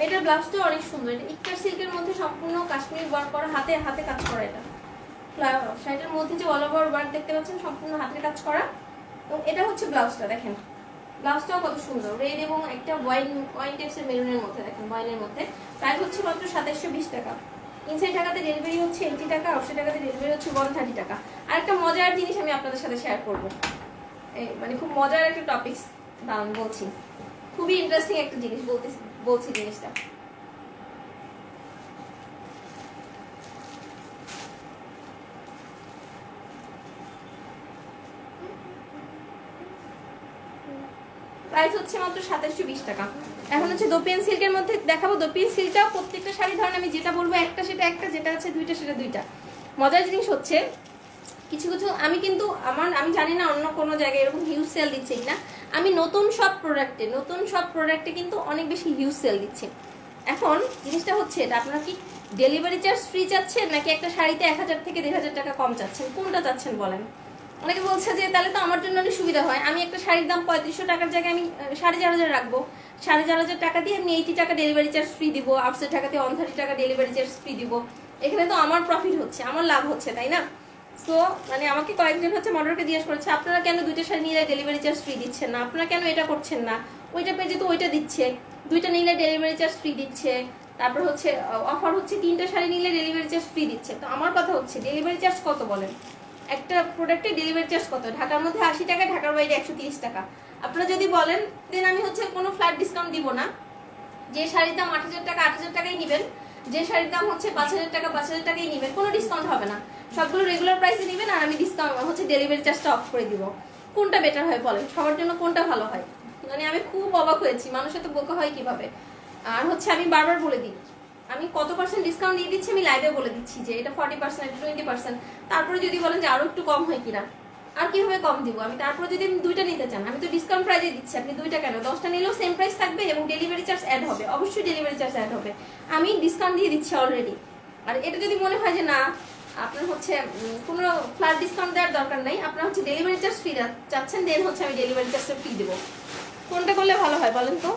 এটার ব্লাউজটাও অনেক সুন্দর। এটা ইক্কার সিল্কের মধ্যে সম্পূর্ণ কাশ্মীরি ওয়ার্ক করা, হাতে হাতে কাজ করা। এটা শাড়িটার মধ্যে যে অল ওভার ওয়ার্ক দেখতে পাচ্ছেন সম্পূর্ণ হাতের কাজ করা। এবং এটা হচ্ছে ব্লাউজটা, দেখেন ব্লাউজটাও কত সুন্দর, রেড এবং একটা ওয়াইন টাইপসের মেরুনের মধ্যে, দেখেন ওয়াইনের মধ্যে। প্রাইস হচ্ছে মাত্র 2720 টাকা। ইনসাইড ঢাকাতে ডেলিভারি হচ্ছে 80 টাকা, আউটসাইড ঢাকাতে ডেলিভারি হচ্ছে 130 টাকা। আর একটা মজার জিনিস আমি আপনাদের সাথে শেয়ার করবো, মানে খুব মজার একটা টপিকস দাঁড়ান বলছি, খুবই ইন্টারেস্টিং একটা জিনিস বলছি জিনিসটা। প্রাইস হচ্ছে মাত্র 2720 টাকা। এখন হচ্ছে দোপিয়ান সিল্কের মধ্যে দেখাবো। দোপিয়ান সিল্কটাও প্রত্যেকটা শাড়ি ধরেন আমি যেটা বলবো একটা সেটা একটা, যেটা আছে দুইটা সেটা দুইটা। মজার জিনিস হচ্ছে কিছু কিছু আমি কিন্তু আমি জানি না অন্য কোনো জায়গায় এরকম হিউজ সেল দিচ্ছে কিনা। আমি নতুন সব প্রোডাক্টে কিন্তু অনেক বেশি হিউজ সেল দিচ্ছে। এখন জিনিসটা হচ্ছে এটা, আপনারা কি ডেলিভারি চার্জ ফ্রি চাচ্ছেন নাকি একটা শাড়িতে 1000 থেকে 1500 টাকা কম চাচ্ছেন, কোনটা চাচ্ছেন বলেন? অনেকে বলছে যে তাহলে তো আমার জন্য অনেক সুবিধা হয়, আমি একটা শাড়ির দাম 3500 টাকার জায়গায় আমি 4500 রাখবো, 4500 টাকা দিয়ে আমি 80 টাকা ডেলিভারি চার্জ ফ্রি দিব, আউটসাইড টাকাতে 130 টাকা ডেলিভারি চার্জ ফ্রি দিব। এখানে তো আমার প্রফিট হচ্ছে, আমার লাভ হচ্ছে, তাই না? সো মানে আমাকে কয়েকজন হচ্ছে মডারকে জিজ্ঞেস করেছে আপনারা কেন দুইটা শাড়ি নিলে ডেলিভারি চার্জ ফ্রি দিচ্ছেন না, আপনারা কেন এটা করছেন না, ওইটা পেজে তো ওইটা দিচ্ছে, দুইটা নিলে ডেলিভারি চার্জ ফ্রি দিচ্ছে, তারপর হচ্ছে অফার হচ্ছে তিনটা শাড়ি নিলে ডেলিভারি চার্জ ফ্রি দিচ্ছে। তো আমার কথা হচ্ছে ডেলিভারি চার্জ কত বলেন, একটা প্রোডাক্টের ডেলিভারি চার্জ কত? ঢাকার মধ্যে 80 টাকা, ঢাকার বাইরে 130 টাকা। আপনারা যদি বলেন দেন আমি হচ্ছে কোনো ফ্ল্যাট ডিসকাউন্ট দিব না, যে শাড়ির দাম 8000 টাকা 8000 টাকাই নেবেন, যে শাড়ির দাম হচ্ছে 5000 টাকা 5000 টাকাই নেবেন, কোনো ডিসকাউন্ট হবে না, সবগুলো রেগুলার প্রাইসে নেবেন আর আমি ডিসকাউন্ট হচ্ছে ডেলিভারি চার্জটা অফ করে দিব। কোনটা বেটার হয় বলেন, সবার জন্য কোনটা ভালো হয়? মানে আমি খুব অবাক হয়েছি, মানুষের তো বোকা হয় কিভাবে। আর হচ্ছে আমি বারবার বলে দিই আমি কত পার্সেন্ট ডিসকাউন্ট দিয়ে দিচ্ছি, আমি লাইভে বলে দিচ্ছি যে এটা 40%, এটা 20%। তারপরে যদি বলেন যে আরো একটু কম হয় কিনা, আর কিভাবে কম দিব আমি? তারপরে যদি আমি দুইটা নিতে চান, আমি তো ডিসকাউন্ট প্রাইসে দিচ্ছি, আপনি দুইটা কেন 10টা নিলেও সেম প্রাইস থাকবে এবং ডেলিভারি চার্জ অ্যাড হবে, অবশ্যই ডেলিভারি চার্জ অ্যাড হবে, আমি ডিসকাউন্ট দিয়ে দিচ্ছি অলরেডি। আর এটা যদি মনে হয় যে না আপনার হচ্ছে কোনো ফ্ল্যাট ডিসকাউন্ট দেওয়ার দরকার নাই, আপনার হচ্ছে ডেলিভারি চার্জ ফ্রি চাচ্ছেন, দেন হচ্ছে আমি ডেলিভারি চার্জটা ফ্রি দেবো। কোনটা করলে ভালো হয় বলেন তো?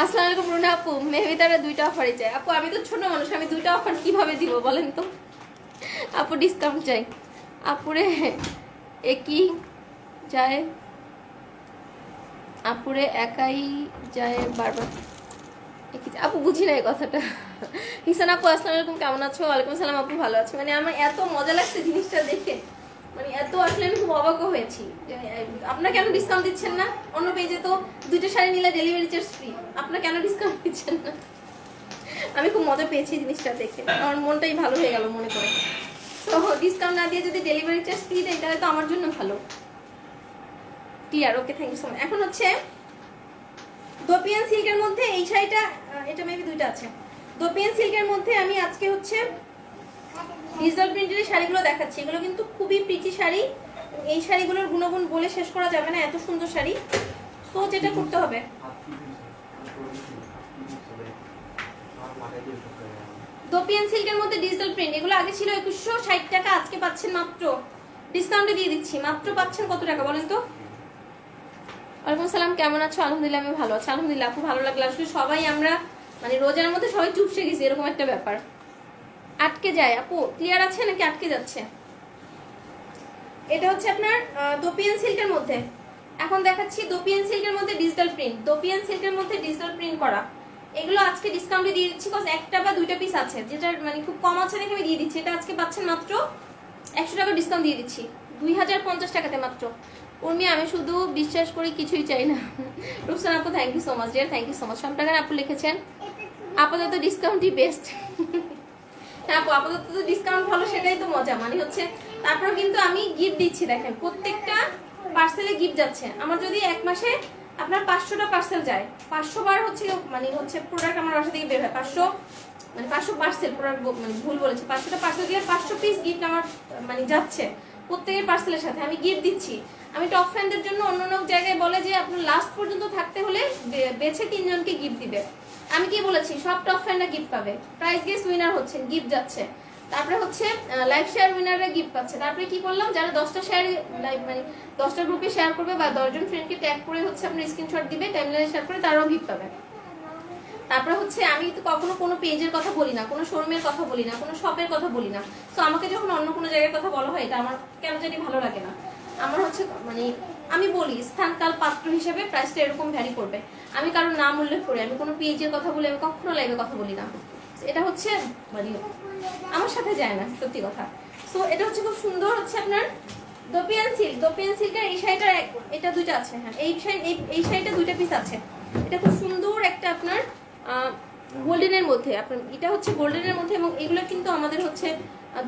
আসসালামু আলাইকুম রুনা আপু, মেহবিতারা দুইটা অফারই চাই। আপু আমি তো ছোট মানুষ, আমি দুইটা অফার কিভাবে দিব বলেন তো? আপু ডিসকাউন্ট চাই। আপুরে একই যায়, আপুরে একাই যায় বারবার। আপু বুঝি না এই কথাটা। হিসান আপু আসসালামু আলাইকুম, কেমন আছো? ওয়ালাইকুম আসসালাম আপু, ভালো আছি। মানে আমার এত মজা লাগছে জিনিসটা দেখে, মানে এত আসলে আমি খুব অবাক হয়েছি। আপনারা কেন ডিসকাউন্ট দিচ্ছেন না? অন্য পেজে তো দুইটা শাড়ি নিলে ডেলিভারি চার্জ ফ্রি, আপনারা কেন ডিসকাউন্ট দিচ্ছেন না? আমি খুব মজা পেয়েছি জিনিসটা দেখে, আমার মনটাই ভালো হয়ে গেল মনে করে। তো ডিসকাউন্ট না দিয়ে যদি ডেলিভারি চার্জ ফ্রি দেয় তাহলে তো আমার জন্য ভালো। TR okay, thank you so much. এখন হচ্ছে দোপিয়ান সিল্কের মধ্যে এই শাড়িটা, এটা মেবি দুইটা আছে। দোপিয়ান সিল্কের মধ্যে আমি আজকে হচ্ছে ডিজিটাল প্রিন্টের শাড়িগুলো দেখাচ্ছি, এগুলো কিন্তু খুবই প্রিটি শাড়ি। এই শাড়িগুলোর গুণগুণ বলে শেষ করা যাবে না, এত সুন্দর শাড়ি। তো যেটা করতে হবে, দোপিয়ান সিল্কের মধ্যে ডিজিটাল প্রিন্ট, এগুলো আগে ছিল 2160 টাকা, আজকে পাচ্ছেন মাত্র ডিসকাউন্টে দিয়ে দিচ্ছি, মাত্র পাচ্ছেন কত টাকা বলেন তো? ওয়ালাইকুম সালাম, কেমন আছো? আলহামদুলিল্লাহ আমি ভালো আছি। আলহামদুলিল্লাহ আপু, ভালো লাগলো। আসলে সবাই আমরা মানে রোজার মধ্যে সবাই চুপসে গেছি, এরকম একটা ব্যাপার। আটকে যায় আপু, ক্লিয়ার আছে নাকি আটকে যাচ্ছে? এটা হচ্ছে আপনার দোপিয়ান সিল্কের মধ্যে, এখন দেখাচ্ছি দোপিয়ান সিল্কের মধ্যে ডিজিটাল প্রিন্ট, দোপিয়ান সিল্কের মধ্যে ডিজিটাল প্রিন্ট করা। এগুলো আজকে ডিসকাউন্টে দিয়ে দিচ্ছি, কজ একটা বা দুইটা পিস আছে, যেটা মানে খুব কম আছে দেখে আমি দিয়ে দিচ্ছি। এটা আজকে পাচ্ছেন মাত্র 100 টাকা ডিসকাউন্ট দিয়ে দিচ্ছি, 2050 টাকাতে মাত্র। উর্মি আমি শুধু বিশ্বাস করি, কিছুই চাই না। রুকসান আপু thank you so much dear, thank you so much. সন্তাগান আপু লিখেছেন আপাতত ডিসকাউন্টই বেস্ট। হ্যাঁ আপু, আপাতত তো ডিসকাউন্ট ভালো, সেটাই তো মজা। মানে হচ্ছে তারপর কিন্তু আমি গিফট দিচ্ছি, দেখেন প্রত্যেকটা পার্সেলে গিফট যাচ্ছে। আমার যদি এক মাসে আপনার 500টা পার্সেল যায়, 500 বার হচ্ছে মানে হচ্ছে প্রোডাক্ট আমার বাসা থেকে বের হয়, 500 মানে 500 পার্সেল প্রোডাক্ট, মানে ভুল বলেছি, 500টা পার্সেল দিয়ে 500 পিস গিফট আমার মানে যাচ্ছে। প্রত্যেকের পার্সেলের সাথে আমি গিফট দিচ্ছি। আমি টপ ফ্যানদের জন্য অন্য অন্য জায়গায় বলে যে আপনার লাস্ট পর্যন্ত থাকতে হলে বেছে 3 জনকে গিফট দিবে। আমি কি বলেছি, সব টপ ফ্যানরা গিফট পাবে, প্রাইজ গেস উইনার হচ্ছে, গিফট যাচ্ছে। তারপরে হচ্ছে লাইভ শেয়ার উইনাররা গিফট পাচ্ছে। তারপরে কি করলাম, যারা 10টা শেয়ার লাইভ মানে 10টা গ্রুপে শেয়ার করবে বা 10 জন ফ্রেন্ডকে ট্যাগ করে হচ্ছে আপনার স্ক্রিনশট দিবে, টাইমলাইনে শেয়ার করে, তারাও গিফট পাবে। তারপরে হচ্ছে আমি তো কখনো কোনো পেজের কথা বলি না, কোনো শোরুমের কথা বলি না, কোনো শপের কথা বলি না। সো আমাকে যখন অন্য কোনো জায়গার কথা বলা হয়, এটা আমার কেন জানি ভালো লাগে না। আমার হচ্ছে মানে আমি বলি স্থান কাল পাত্র হিসেবে প্রাইসটা এরকম ভ্যারি করবে। আমি কারোর নাম উল্লেখ করি, আমি কোনো পেজের কথা বলি, আমি কখনো লাইভে কথা বলি না। এটা হচ্ছে মানে আমার সাথে যায় না, সত্যি কথা। সো এটা হচ্ছে খুব সুন্দর হচ্ছে আপনার দোপিয়ান সিল্ক, দোপিয়ান সিল্কের এই শাড়িটার এটা দুইটা আছে। হ্যাঁ এই শাড়িটা দুইটা পিস আছে। এটা খুব সুন্দর একটা আপনার গোল্ডেনের মধ্যে, আপনার এটা হচ্ছে গোল্ডেনের মধ্যে, এবং এগুলো কিন্তু আমাদের হচ্ছে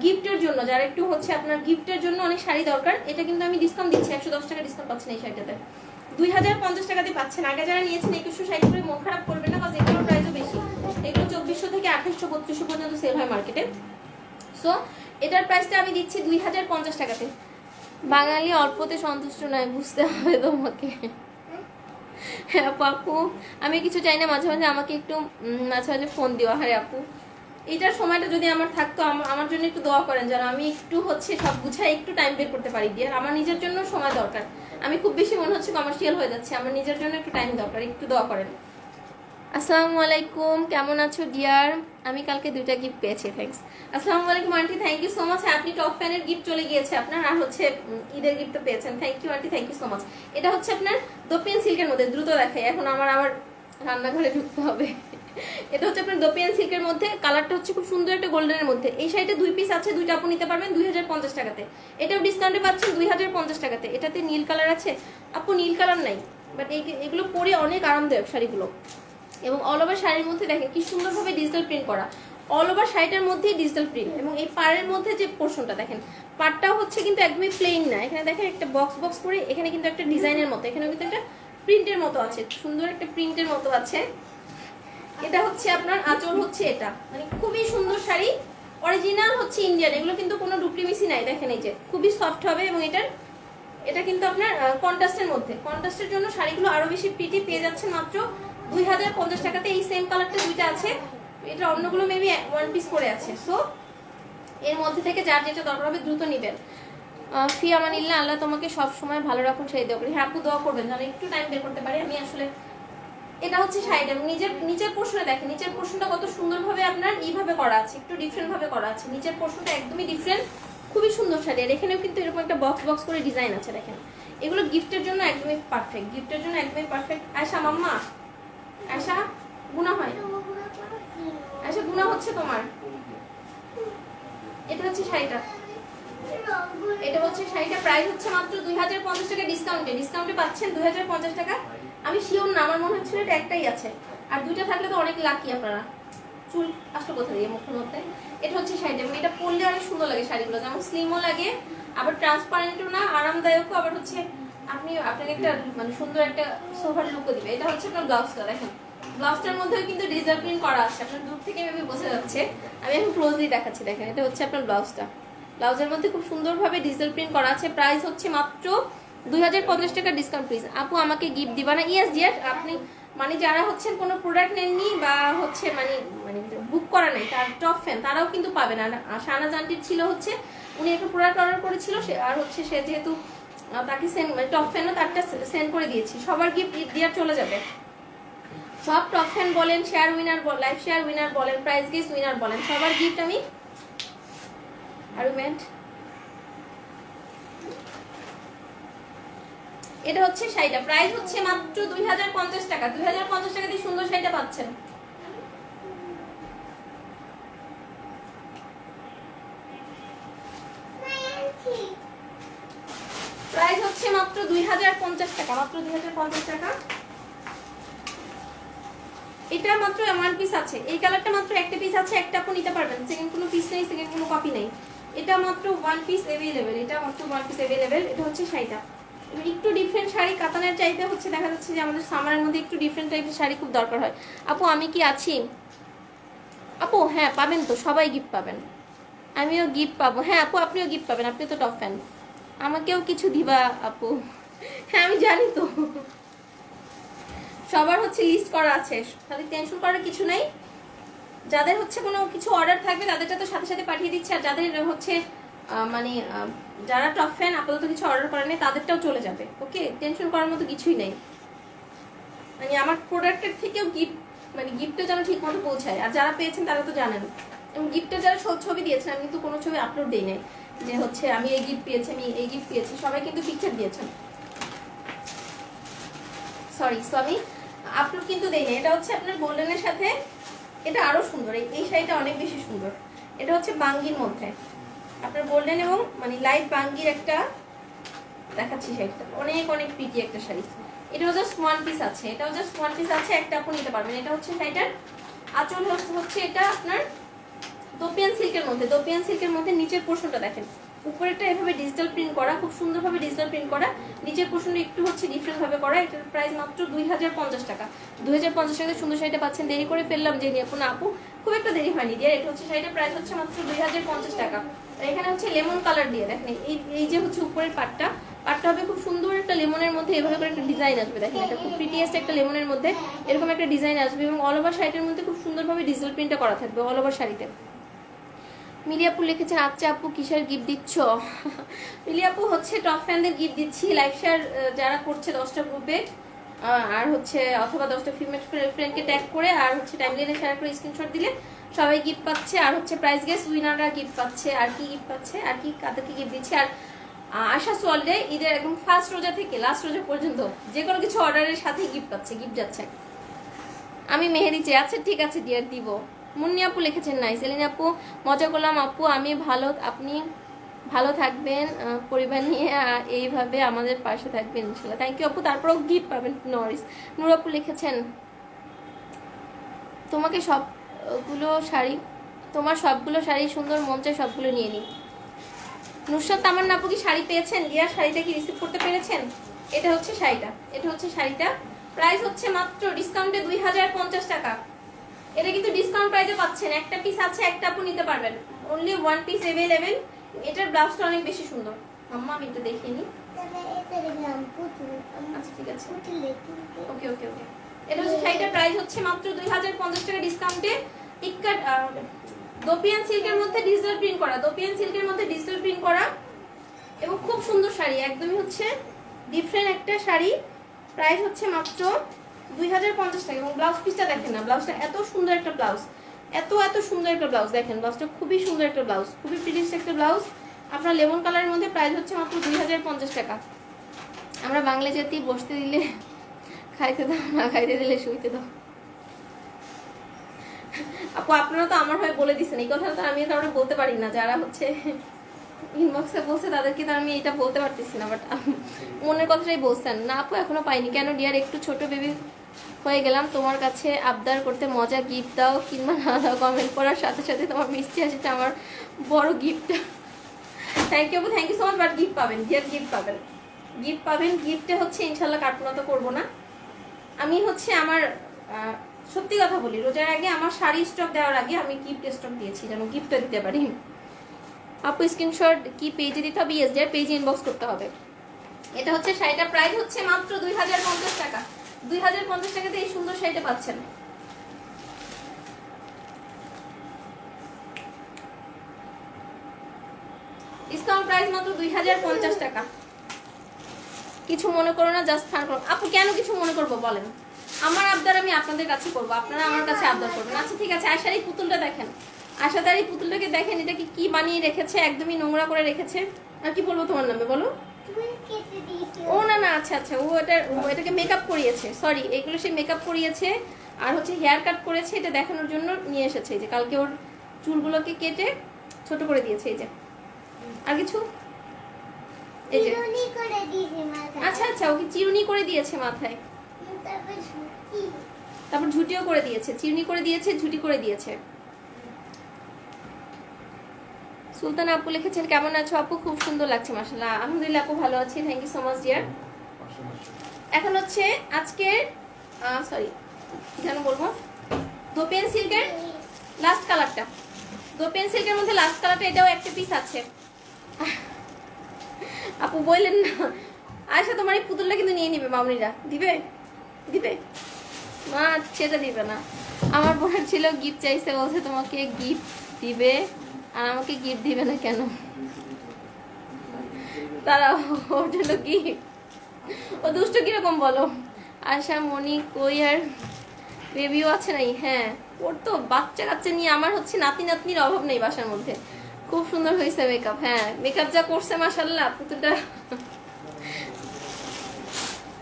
গিফটের জন্য, যারা একটু হচ্ছে আপনার গিফটের জন্য অনেক শাড়ি দরকার। এটা কিন্তু আমি ডিসকাউন্ট দিচ্ছি, 110 টাকা ডিসকাউন্ট পাচ্ছেন এই শাড়িটাতে, 2050 টাকাতে পাচ্ছেন। আগে যারা নিয়েছেন 2160 করে মন খারাপ করবেন না, কারণ এগুলোর প্রাইসও বেশি। এগুলো 2400 থেকে 2800 3200 পর্যন্ত সেল হয় মার্কেটে। সো এটার প্রাইসটা আমি দিচ্ছি 2050 টাকাতে। বাঙালি অল্পতে সন্তুষ্ট নয়, বুঝতে হবে তোমাকে। হ্যাঁ আপু, আমি কিছু চাই না, মাঝে মাঝে আমাকে একটু মাঝে মাঝে ফোন দিও। হ্যাঁ আপু, এইটার সময়টা যদি আমার থাকতো, আমার জন্য একটু দোয়া করেন যেন আমি একটু হচ্ছে সব গুছাই একটু টাইম বের করতে পারি। দিয়ে আমার নিজের জন্য সময় দরকার, আমি খুব বেশি মনে হচ্ছে কমার্শিয়াল হয়ে যাচ্ছে, আমার নিজের জন্য একটু টাইম দরকার, একটু দোয়া করেন। আসসালামু আলাইকুম, কেমন আছো ডিয়ার? আমি কালকে 2টা গিফট পেয়েছি, থ্যাঙ্কস। আসসালামু আলাইকুম আন্টি, থ্যাংক ইউ সো মাচ। আপনি টপ ফ্যানের গিফট চলে গিয়েছে আপনার, আর হচ্ছে ঈদের গিফট পেয়েছেন। থ্যাংক ইউ আন্টি, থ্যাংক ইউ সো মাচ। এটা হচ্ছে আপনার দোপিয়ান সিল্কের মধ্যে, দ্রুত দেখাই, এখন আমার রান্নাঘরে ঢুকতে হবে। এটা হচ্ছে আপনার দোপিয়ান সিল্কের মধ্যে, কালারটা হচ্ছে খুব সুন্দর একটা গোল্ডেনের মধ্যে। এই শাড়িতে 2 পিস আছে, 2টা আপু নিতে পারবেন 2050 টাকাতে। এটাও ডিসকাউন্টে পাচ্ছেন 2050 টাকাতে। এটাতে নীল কালার আছে আপু, নীল কালার নাই, বাট এগুলো পরে অনেক আরামদায়ক শাড়িগুলো। এবং অল ওভার শাড়ির মধ্যে দেখেন কি সুন্দরভাবে ডিজিটাল প্রিন্ট করা, অল ওভার শাড়িটার মধ্যেই ডিজিটাল প্রিন্ট। এবং এই পাড়ের মধ্যে যে পোর্শনটা দেখেন, পাড়টাও হচ্ছে কিন্তু একদমই প্লেন না, এখানে দেখেন একটা বক্স বক্স করে, এখানে কিন্তু একটা ডিজাইনের মতো, এখানেও কিন্তু একটা প্রিন্টের মতো আছে, সুন্দর একটা প্রিন্টের মতো আছে। এটা হচ্ছে আপনার আঁচল, হচ্ছে এটা মানে খুবই সুন্দর শাড়ি, অরিজিনাল হচ্ছে ইন্ডিয়ান, এগুলো কিন্তু কোনো ডুপ্লিকেসি নাই। দেখেন এই যে খুবই সফট হবে, এবং এটা কিন্তু আপনার কন্ট্রাস্টের মধ্যে, কন্ট্রাস্টের জন্য শাড়িগুলো আরো বেশি প্রিটি পেয়ে যাচ্ছে মাত্র 2050 টাকাতে। এই সেম কালারটা 2টা আছে, এটা অন্যগুলো মেবি 1 পিস করে আছে। সো এর মধ্যে থেকে যার যেটা দরকার হবে দ্রুত নেবেন। ফি আমানিল্লাহ, আল্লাহ তোমাকে সব সময় ভালো রাখুন, সেই দোয়া করি। হ্যাঁ আপু দোয়া করবেন যেন একটু টাইম বের করতে পারি আমি আসলে। এটা হচ্ছে শাড়িটা, এবং নিচের পোর্শনে দেখেন, নিচের পোর্শনটা কত সুন্দরভাবে আপনার এইভাবে করা আছে, একটু ডিফারেন্ট ভাবে করা আছে। নিচের পোর্শনটা একদমই ডিফারেন্ট, খুবই সুন্দর শাড়ি। আর এখানেও কিন্তু এরকম একটা বক্স বক্স করে ডিজাইন আছে দেখেন। এগুলো গিফটের জন্য একদমই পারফেক্ট, গিফটের জন্য একদমই পারফেক্ট। আয়শা মাম্মা, আয়শা গুনা হয়, আয়শা গুনা হচ্ছে তোমার। এটা হচ্ছে শাড়িটা, এটা হচ্ছে শাড়িটা, প্রাইস হচ্ছে মাত্র 2050 টাকা ডিসকাউন্টে পাচ্ছেন 2050 টাকা। আমি শিওর না, আমার মনে হচ্ছিল এটা একটাই আছে, আর 2টা থাকলে তো অনেক লাকি আপনারা। চুল আসলে কোথা দিয়ে মুখের মধ্যে। এটা হচ্ছে শাড়িটা, এবং এটা পরলে অনেক সুন্দর লাগে শাড়িগুলো, যেমন স্লিমও লাগে, আবার ট্রান্সপারেন্টও না, আরামদায়কও, আবার হচ্ছে আপনাকে একটা মানে সুন্দর একটা সোফার লুকও দিবে। এটা হচ্ছে আপনার ব্লাউজটা দেখেন, ব্লাউজটার মধ্যেও কিন্তু ডিজাইন প্রিন্ট করা আছে, আপনার দূর থেকে মেবি বোঝা যাচ্ছে, আমি এখন ক্লোজলি দেখাচ্ছি। দেখেন এটা হচ্ছে আপনার ব্লাউজটা, ব্লাউজের মধ্যে খুব সুন্দরভাবে ডিজিটাল প্রিন্ট করা আছে। প্রাইস হচ্ছে মাত্র 2050 টাকা ডিসকাউন্ট। প্লিজ আপু আমাকে গিফট দিবা না? ইয়েস ডিয়ার, আপনি মানে যারা হচ্ছেন কোনো প্রোডাক্ট নেননি বা হচ্ছে মানে মানে বুক করা নাই, তার টপ ফ্যান, তারাও কিন্তু পাবেন। আর শাহনাজ আন্টির ছিল হচ্ছে, উনি একটা প্রোডাক্ট অর্ডার করেছিল, সে আর হচ্ছে সে যেহেতু তাকে সেন্ড মানে টপ ফ্যানও তারটা সেন্ড করে দিয়েছি, সবার গিফট দেওয়ার চলে যাবে। সব টপ ফ্যান বলেন, share winner, live share winner বলেন, প্রাইজ গিফট উইনার বলেন, সবার গিফট আমি আরগুমেন্ট। এটা হচ্ছে শাড়িটা, প্রাইস হচ্ছে মাত্র 2050 টাকা। 2050 টাকা দিয়ে সুন্দর শাড়িটা পাচ্ছেন। প্রাইস হচ্ছে মাত্র 2050 টাকা, মাত্র 2050 টাকা। এটা মাত্র 1 পিস আছে, এই কালারটা মাত্র একটা পিস আছে, একটা আপনি নিতে পারবেন, সেকেন্ড কোনো পিস নেই, সেকেন্ড কোনো কপি নেই। এটা মাত্র 1 পিস अवेलेबल, এটা মাত্র 1 পিস अवेलेबल। এটা হচ্ছে শাড়িটা, একটু ডিফারেন্ট শাড়ি, কাতানের চাইতে হচ্ছে দেখা যাচ্ছে যে আমাদের সামারের মধ্যে একটু ডিফারেন্ট টাইপের শাড়ি খুব দরকার হয়। আপু আমি কি আছি? আপু হ্যাঁ পাবেন তো, সবাই গিফট পাবেন, আমিও গিফট পাবো। হ্যাঁ আপু আপনিও গিফট পাবেন, আপনি তো টপ ফ্যান, আমাকেও কিছু দিবা আপু? হ্যাঁ আমি জানি তো, সবার হচ্ছে লিস্ট করা আছে, তাহলে টেনশন করার কিছু নাই। যাদের হচ্ছে কোনো কিছু অর্ডার থাকবে তাদেরটা তো সাথে সাথে পাঠিয়ে দিচ্ছে, আর যাদের হচ্ছে মানে যারা টপ ফ্যান আপাতত কিছু অর্ডার করে নেই তাদেরটাও চলে যাবে। ওকে, টেনশন করার মতো কিছুই নেই, মানে আমার প্রোডাক্টের থেকেও গিফট মানে গিফটটা যেন ঠিক মতো পৌঁছায়। আর যারা পেয়েছেন তারা তো জানেন, এবং গিফটের যারা ছবি দিয়েছেন, আমি কিন্তু কোনো ছবি আপলোড দিই নাই যে হচ্ছে আমি এই গিফট পেয়েছি, আমি এই গিফট পেয়েছি, সবাই কিন্তু পিকচার দিয়েছেন। সরি, সো আমি আপলোড কিন্তু দেই নাই। এটা হচ্ছে আপনার গোল্ডেনের সাথে, এটা আরো সুন্দর, এই শাড়িটা অনেক বেশি সুন্দর। এটা হচ্ছে বাঙ্গির মধ্যে আপনার গোল্ডেন এবং মানে লাইট বাঙ্গির একটা দেখাচ্ছি শাড়িটা, অনেক অনেক প্রিটি একটা শাড়ি। এটাও জাস্ট 1 পিস আছে, এটাও জাস্ট 1 পিস আছে, একটা আপনি নিতে পারবেন। এটা হচ্ছে শাড়িটার আঁচল হচ্ছে এটা আপনার দোপিয়ান সিল্কের মধ্যে নিচের পোর্শনটা দেখেন, উপরেরটা এভাবে ডিজিটাল প্রিন্ট করা, খুব সুন্দরভাবে ডিজিটাল প্রিন্ট করা, নিচের পোর্শনটা একটু হচ্ছে ডিফারেন্ট ভাবে করা। এটার প্রাইস মাত্র 2050 টাকা। 2050 টাকায় সুন্দর শাড়িটা পাচ্ছেন। দেরি করে ফেললাম যে আপু, খুব একটা দেরি হয়নি দিয়ে। এটা হচ্ছে শাড়িটার প্রাইস হচ্ছে মাত্র 2050 টাকা। আর এখানে হচ্ছে লেমন কালার দিয়ে দেখেন, এই যে হচ্ছে উপরের পাটটা হবে খুব সুন্দর একটা লেমনের মধ্যে, এভাবে করে একটা ডিজাইন আসবে দেখেন, এটা খুব প্রিটিয়েস্ট একটা লেমনের মধ্যে এরকম একটা ডিজাইন আসবে, এবং অল ওভার শাড়িটার মধ্যে খুব সুন্দরভাবে ডিজিটাল প্রিন্টটা করা থাকবে অল ওভার শাড়িতে। মিলি আপু লিখেছেন আচ্ছা আপু কিসের গিফট দিচ্ছ? মিলি আপু হচ্ছে টপ ফ্যানদের গিফট দিচ্ছি, লাইভ শেয়ার যারা করছে 10টা গ্রুপে আর হচ্ছে অথবা 10টা ফিমেল ফ্রেন্ডকে ট্যাগ করে আর হচ্ছে টাইমলাইনে শেয়ার করে স্ক্রিনশট দিলে সবাই গিফট পাচ্ছে। আর হচ্ছে প্রাইজ গেস উইনাররা গিফট পাচ্ছে। আর কি গিফট পাচ্ছে, আর কি কাদেরকে গিফট দিচ্ছে। আর আশা সোয়ালডে ঈদের একদম ফার্স্ট রোজা থেকে লাস্ট রোজা পর্যন্ত যে কোনো কিছু অর্ডারের সাথেই গিফট পাচ্ছে, গিফট যাচ্ছে। আমি মেহেদি চাই, আচ্ছা ঠিক আছে ডিয়ার দিব। মুন্নি আপু লিখেছেন নাই। সেলিনা আপু মজা করলাম আপু, আমি ভালো, আপনি ভালো থাকবেন, পরিবার নিয়ে এইভাবে আমাদের পাশে থাকবেন ইনশাল্লাহ। থ্যাংক ইউ আপু। তারপরেও গিফট পাবেন নরিস। নূর আপু লিখেছেন তোমাকে সবগুলো শাড়ি, তোমার সবগুলো শাড়ি সুন্দর, মন চায় সবগুলো নিয়ে নিই। নুসরাত তামান্না আপু কি শাড়ি পেয়েছেন? লিয়ার শাড়িটা কি রিসিভ করতে পেরেছেন? এটা হচ্ছে শাড়িটা, এটা হচ্ছে শাড়িটা। প্রাইস হচ্ছে মাত্র ডিসকাউন্টে 2050 টাকা। এটা কিন্তু ডিসকাউন্ট প্রাইসে পাচ্ছেন। একটা পিস আছে, একটা আপু নিতে পারবেন, অনলি ওয়ান পিস অ্যাভেলেবেল। এটার ব্লাউজটা অনেক বেশি সুন্দর। আম্মা আমি একটু দেখিয়ে নিই। আচ্ছা ঠিক আছে, ওকে ওকে ওকে। এটা হচ্ছে শাড়িটার প্রাইস হচ্ছে মাত্র 2050 টাকা ডিসকাউন্টে। ইক্কাট দোপিয়ান সিল্কের মধ্যে ডিজিটাল প্রিন্ট করা, দোপিয়ান সিল্কের মধ্যে ডিজিটাল প্রিন্ট করা এবং খুব সুন্দর শাড়ি, একদমই হচ্ছে ডিফারেন্ট একটা শাড়ি। প্রাইস হচ্ছে মাত্র 2050 টাকা। এবং ব্লাউজ পিসটা দেখেন না, ব্লাউজটা এত সুন্দর একটা ব্লাউজ, এত সুন্দর একটা ব্লাউজ। দেখেন ব্লাউজটা খুবই সুন্দর একটা ব্লাউজ, খুবই প্রিটিস একটা ব্লাউজ। আপনার লেমন কালারের মধ্যে প্রাইস হচ্ছে মাত্র 2050 টাকা। আমরা বাংলা জাতি বসতে দিলে খাইতে দাও, না খাইতে দিলে শুইতে দাও। আপু আপনারা তো আমার হয়ে বলে দিচ্ছেন, এই কথাটা তো আমি কারণে বলতে পারি না। যারা হচ্ছে ইনবক্সে বলছে তাদেরকে তো আমি এটা বলতে পারতেছি না, বাট মনের কথাটাই বলছেন না। আপু এখনো পাইনি কেন ডিয়ার? একটু ছোট বেবি হয়ে গেলাম, তোমার কাছে আবদার করতে মজা, গিফট দাও কিংবা না দাও কমেন্ট করার সাথে সাথে তোমার মিষ্টি হাসিটা আমার বড় গিফট। থ্যাংক ইউ আপু, thank you so much. But gift পাবেন ডিয়ার, গিফট পাবেন, গিফট পাবেন। গিফটে হচ্ছে ইনশাল্লাহ কার্টুনা তো করবো না। আমি হচ্ছে আমার সত্যি কথা বলি, রোজার আগে আমার শাড়ি স্টক দেওয়ার আগে আমি গিফট স্টক দিয়েছি যেন গিফটটা দিতে পারি। আপু স্ক্রিনশট কি পেজে দিতে হবে? ইয়েস ডিয়ার, পেজে ইনবক্স করতে হবে। এটা হচ্ছে শাড়িটার প্রাইস হচ্ছে মাত্র 2050 টাকা। 2050 টাকাতে এই সুন্দর শাড়িটা পাচ্ছেন। ডিসকাউন্ট প্রাইস মাত্র 2050 টাকা। কিছু মনে করো না, জাস্ট ফান করো। আপু কেন কিছু মনে করবো বলেন? আমার আবদার আমি আপনাদের কাছে করবো, আপনারা আমার কাছে আবদার করবেন। আচ্ছা ঠিক আছে। আশার এই পুতুলটা দেখেন, আশাদার এই পুতুলটাকে দেখেন, এটা কি বানিয়ে রেখেছে, একদমই নোংরা করে রেখেছে। আর কি বলবো তোমার নামে বলো? ও না না, আচ্ছা আচ্ছা, ও এটাকে মেকআপ করিয়েছে, সরি, এগুলো সে মেকআপ করিয়েছে আর হচ্ছে হেয়ার কাট করেছে, এটা দেখানোর জন্য নিয়ে এসেছে। এই যে কালকে ওর চুলগুলোকে কেটে ছোট করে দিয়েছে। এই যে আর কিছু, এই যে আচ্ছা আচ্ছা, ওকে চিরুনি করে দিয়েছে মাথায়, তারপর ঝুটিও করে দিয়েছে, চিরুনি করে দিয়েছে, ঝুটি করে দিয়েছে। সুলতান আপু লিখেছেন কেমন আছো আপু? খুব সুন্দর লাগছে মাশাআল্লাহ। আলহামদুলিল্লাহ আপু ভালো আছি, thank you so much dear. এখন হচ্ছে আজকের সরি যেন বলবো দোপেন সিল্কের লাস্ট কালারটা, দোপেন সিল্কের মধ্যে লাস্ট কালারটা, এটাও একটা পিস আছে। আপু বললেন না আয়শা তোমার এই পুতুলটা কিন্তু নিয়ে নিবে, মামনিরা দিবে, দিবে মা, সেটা দিবে না। আমার বোনের ছিল গিফট চাইছে, বলছে তোমাকে গিফট দিবে আর আমাকে গিফট দিবে না কেন? তারা ওর জন্য গিফট, ও দুষ্ট কিরকম বলো? আশা মনি কই আর বেবিও আছে নাই? হ্যাঁ, ওর তো বাচ্চা কাচ্চা নিয়ে আমার হচ্ছে নাতি নাতনির অভাব নেই বাসার মধ্যে। খুব সুন্দর হয়েছে মেকআপ, হ্যাঁ মেকআপ যা করছে মাশাআল্লাহ।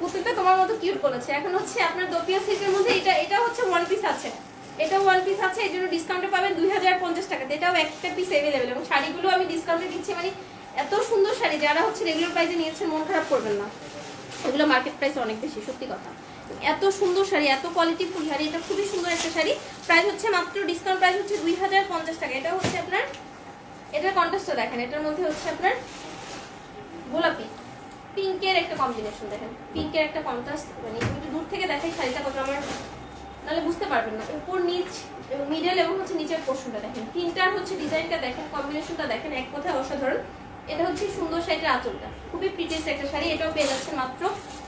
পুতুলটা তোমার মতো কিউট করেছে। এখন হচ্ছে আপনার দোপিয়া সিল্কের মধ্যে এটা হচ্ছে ওয়ান পিস আছে, এটা ওয়ান পিস আছে, এই জন্য ডিসকাউন্টে পাবেন 2050 টাকাতে। এটাও একটা পিস অ্যাভেলেবেল এবং শাড়িগুলো আমি ডিসকাউন্টে দিচ্ছি। মানে এত সুন্দর শাড়ি, যারা হচ্ছে রেগুলার প্রাইসে নিয়েছেন মন খারাপ করবেন না, এগুলো মার্কেট প্রাইস অনেক বেশি, সত্যি কথা। এত সুন্দর শাড়ি, এত কোয়ালিটি ফুল শাড়ি, এটা খুবই সুন্দর একটা শাড়ি। প্রাইস হচ্ছে মাত্র ডিসকাউন্ট প্রাইস হচ্ছে 2050 টাকা। এটা হচ্ছে আপনার, এটার কন্ট্রাস্টটা দেখেন, এটার মধ্যে হচ্ছে আপনার গোলাপি পিঙ্কের একটা কম্বিনেশন, দেখেন পিঙ্কের একটা কন্ট্রাস্ট। মানে একটু দূর থেকে দেখাই শাড়িটা কত, আমার নাহলে বুঝতে পারবেন না। উপর নিচ এবং মিডল এবং হচ্ছে নিচের পোর্শনটা দেখেন, তিনটার হচ্ছে ডিজাইনটা দেখেন, কম্বিনেশনটা দেখেন, এক কথায় অসাধারণ। এটা হচ্ছে সুন্দর শাড়িটার আঁচলটা, খুবই প্রিটিস একটা শাড়ি। এটাও পেয়ে যাচ্ছেন মাত্র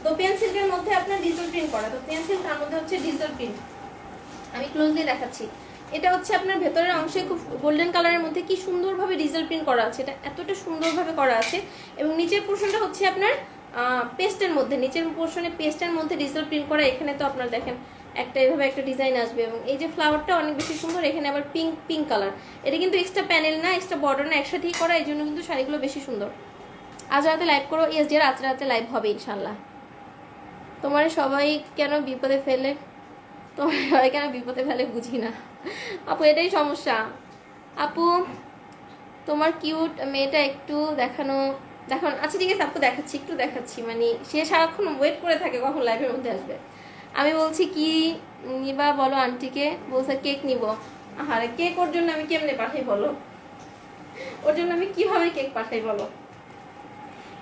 দোপিয়ান সিল্কের মধ্যে আপনার ডিজিটাল প্রিন্ট করা, দোপিয়ান সিল্ক তার মধ্যে হচ্ছে ডিজিটাল প্রিন্ট। আমি ক্লোজলি দেখাচ্ছি। এটা হচ্ছে আপনার ভেতরের অংশে খুব গোল্ডেন কালারের মধ্যে কি সুন্দরভাবে ডিজিটাল প্রিন্ট করা আছে, এটা এতটা সুন্দরভাবে করা আছে। এবং নিচের পোর্শনটা হচ্ছে আপনার পেস্টের মধ্যে, নিচের পোর্শনে পেস্টের মধ্যে ডিজিটাল প্রিন্ট করা। এখানে তো আপনার দেখেন একটা এভাবে একটা ডিজাইন আসবে, এবং এই যে ফ্লাওয়ারটা অনেক বেশি সুন্দর। এখানে আবার পিঙ্ক পিঙ্ক কালার, এটা কিন্তু এক্সট্রা প্যানেল না, এক্সট্রা বর্ডার না, একসাথেই করা, এই জন্য কিন্তু শাড়িগুলো বেশি সুন্দর। আজ রাতে লাইভ করো, ইয়েস ডিয়ার, আজ রাতে লাইভ হবে ইনশাল্লাহ। তোমার সবাই কেন বিপদে ফেলে, তোমার সবাই কেন বিপদে ফেলে বুঝি না আপু, এটাই সমস্যা। আপু তোমার কিউট মেয়েটা একটু দেখানো দেখান। আচ্ছা ঠিক আছে আপু, দেখাচ্ছি, একটু দেখাচ্ছি। মানে সে সারাক্ষণ ওয়েট করে থাকে কখন লাইভের মধ্যে আসবে। আমি বলছি কি নিবা বলো আন্টিকে, বলছে কেক নিব। আরে কেক ওর জন্য আমি কেমনে পাঠাই বলো, ওর জন্য আমি কিভাবে কেক পাঠাই বলো।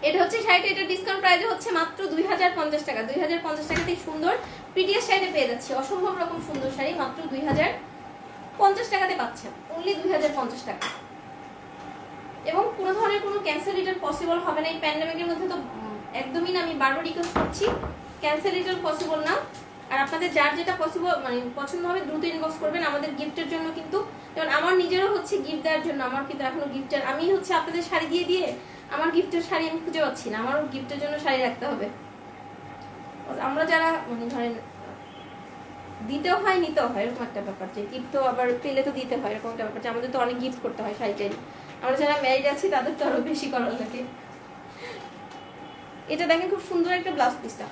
এটা হচ্ছে শাড়িটা, এটা ডিসকাউন্ট প্রাইসে হচ্ছে মাত্র 2050 টাকা। 2050 টাকাতেই সুন্দর প্রিটিয়াস শাড়িটা পেয়ে যাচ্ছে, অসম্ভব রকম সুন্দর শাড়ি মাত্র 2050 টাকাতে পাচ্ছেন, অনলি 2050 টাকা। এবং কোনো ধরনের কোনো ক্যান্সেল রিটার্ন পসিবল হবে না এই প্যান্ডেমিকের মধ্যে, তো একদমই না। আমি বারবার রিকোয়েস্ট করছি, ক্যান্সেল রিটার্ন পসিবল না। আর আপনাদের যার যেটা পসিবল মানে পছন্দ হবে দ্রুত ইনবক্স করবেন। আমাদের গিফটের জন্য কিন্তু, যেমন আমার নিজেরও হচ্ছে গিফট দেওয়ার জন্য, আমার কিন্তু এখনো গিফটের, আমি হচ্ছে আপনাদের শাড়ি দিয়ে দিয়ে আমার গিফটের শাড়ি আমি খুঁজে পাচ্ছি না, আমারও গিফটের জন্য শাড়ি রাখতে হবে। আমরা যারা মানে ধরেন দিতেও হয় নিতেও হয়, এরকম একটা ব্যাপার, যে গিফট তো আবার পেলে তো দিতে হয়, এরকম একটা ব্যাপার, যে আমাদের তো অনেক গিফট করতে হয় শাড়ি টাড়ি। আমরা যারা ম্যারিড আছি তাদের তো আরো বেশি করার লাগে। এটা দেখেন খুব সুন্দর একটা ব্লাউজ পিসটা,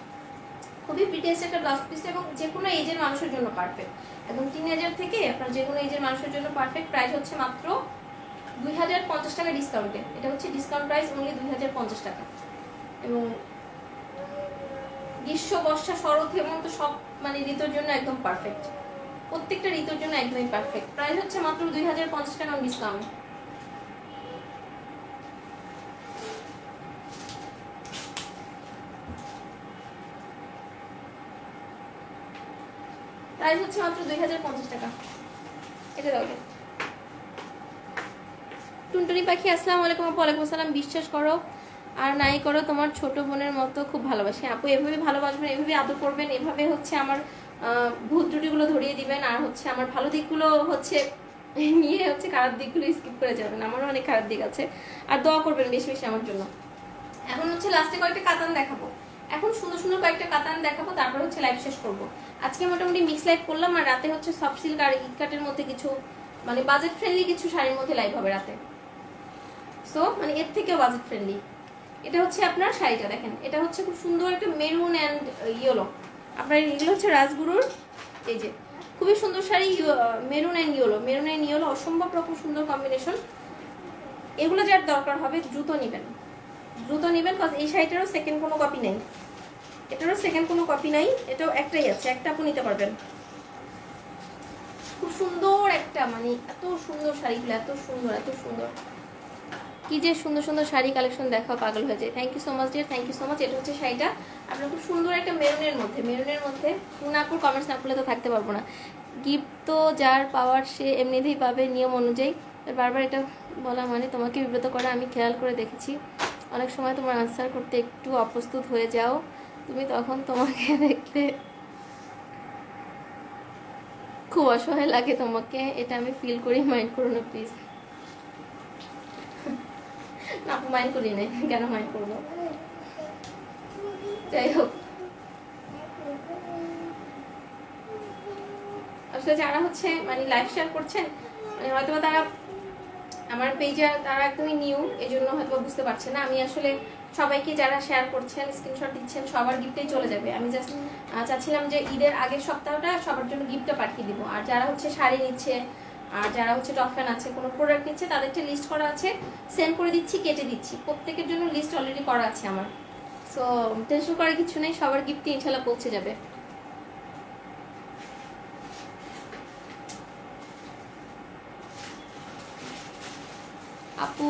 খুবই প্রিটিয়াস একটা ব্লাউজ পিস, এবং যে কোনো এজের মানুষের জন্য পারফেক্ট, একদম টিনেজার থেকে আপনার যে কোনো এজের মানুষের জন্য পারফেক্ট। প্রাইস হচ্ছে মাত্র 2050 টাকা ডিসকাউন্টে। এটা হচ্ছে ডিসকাউন্ট প্রাইস অনলি 2050 টাকা। এবং গ্রীষ্ম বর্ষা শরৎ হেমন্ত সব মানে ঋতুর জন্য একদম পারফেক্ট, প্রত্যেকটা ঋতুর জন্য একদমই পারফেক্ট। প্রাইস হচ্ছে মাত্র 2050 টাকা ডিসকাউন্ট। প্রাইস হচ্ছে মাত্র 2050 টাকা। এটা দাও। টুনটুনি পাখি আসসালামু আলাইকুম। ওয়ালাইকুম আসসালাম। বিশ্বাস করো আর নাই করো, তোমার ছোট বোনের মতো খুব ভালোবাসি। আপু এভাবে ভালোবাসবেন, এভাবে আদর করবেন, এভাবে হচ্ছে আমার ভুল ত্রুটিগুলো ধরিয়ে দিবেন, আর হচ্ছে আমার ভালো দিকগুলো হচ্ছে নিয়ে হচ্ছে খারাপ দিকগুলো স্কিপ করে যাবেন। আমারও অনেক খারাপ দিক আছে, আর দোয়া করবেন বেশি বেশি আমার জন্য। এখন হচ্ছে লাস্টে কয়েকটা কাতান দেখাবো, এখন সুন্দর সুন্দর কয়েকটা কাতান দেখাবো, তারপর হচ্ছে লাইভ শেষ করবো। আজকে মোটামুটি মিক্স লাইভ করলাম, আর রাতে হচ্ছে সফট সিল্ক আর ইটকাটের মধ্যে কিছু মানে বাজেট ফ্রেন্ডলি কিছু শাড়ির মধ্যে লাইভ হবে রাতে। সো মানে এর থেকেও বাজেট ফ্রেন্ডলি। এটা হচ্ছে আপনার শাড়িটা দেখেন, এটা হচ্ছে খুব সুন্দর একটা মেরুন অ্যান্ড ইয়েলো। আপনার এগুলো হচ্ছে রাজগুরুর, এই যে খুবই সুন্দর sari, maroon and yellow, maroon and yellow অসম্ভব রকম সুন্দর কম্বিনেশন। এগুলো যার দরকার হবে দ্রুত নেবেন, দ্রুত নেবেন, কজ এই শাড়িটারও সেকেন্ড কোনো কপি নেই, এটারও সেকেন্ড কোনো কপি নাই, এটাও একটাই আছে, একটা আপনি নিতে পারবেন। খুব সুন্দর একটা মানে এত সুন্দর শাড়িগুলো, এত সুন্দর এত সুন্দর, কি যে সুন্দর সুন্দর শাড়ি কালেকশন দেখা পাগল হয়ে যায়। Thank you so much dear, thank you so much. এটা হচ্ছে শাড়িটা আপনার খুব সুন্দর একটা মেরুনের মধ্যে, মেরুনের মধ্যে নাপুর কমেন্টস না করলে তো থাকতে পারবো না। গিফট তো যার পাওয়ার সে এমনিতেই পাবে নিয়ম অনুযায়ী। বারবার এটা বলা মানে তোমাকে বিব্রত করা, আমি খেয়াল করে দেখেছি অনেক সময় তোমার আনসার করতে একটু অপ্রস্তুত হয়ে যাও তুমি, তখন তোমাকে দেখতে খুব অসহায় লাগে তোমাকে, এটা আমি ফিল করি, মাইন্ড করো না প্লিজ। না আপু মাইন্ড করি না, কেন মাইন্ড করবো, যাই হোক। আসলে যারা হচ্ছে মানে লাইভ শেয়ার করছেন মানে হয়তো তারা আমার পেজে তারা একদমই নিউ, এই জন্য হয়তো বুঝতে পারছে না। আমি আসলে সবাইকে যারা শেয়ার করছেন স্ক্রিনশট দিচ্ছেন সবার গিফটেই চলে যাবে। আমি জাস্ট চাচ্ছিলাম যে ঈদের আগের সপ্তাহটা সবার জন্য গিফটটা পাঠিয়ে দিব। আর যারা হচ্ছে শাড়ি নিচ্ছে আর যারা হচ্ছে টপ ফ্যান আছে, কোনো প্রোডাক্ট নিচ্ছে, তাদেরটা লিস্ট করা আছে, সেন্ড করে দিচ্ছি, কেটে দিচ্ছি, প্রত্যেকের জন্য লিস্ট অলরেডি করা আছে আমার। সো টেনশন করার কিছু নেই, সবার গিফটই ইনশাল্লাহ পৌঁছে যাবে। আপু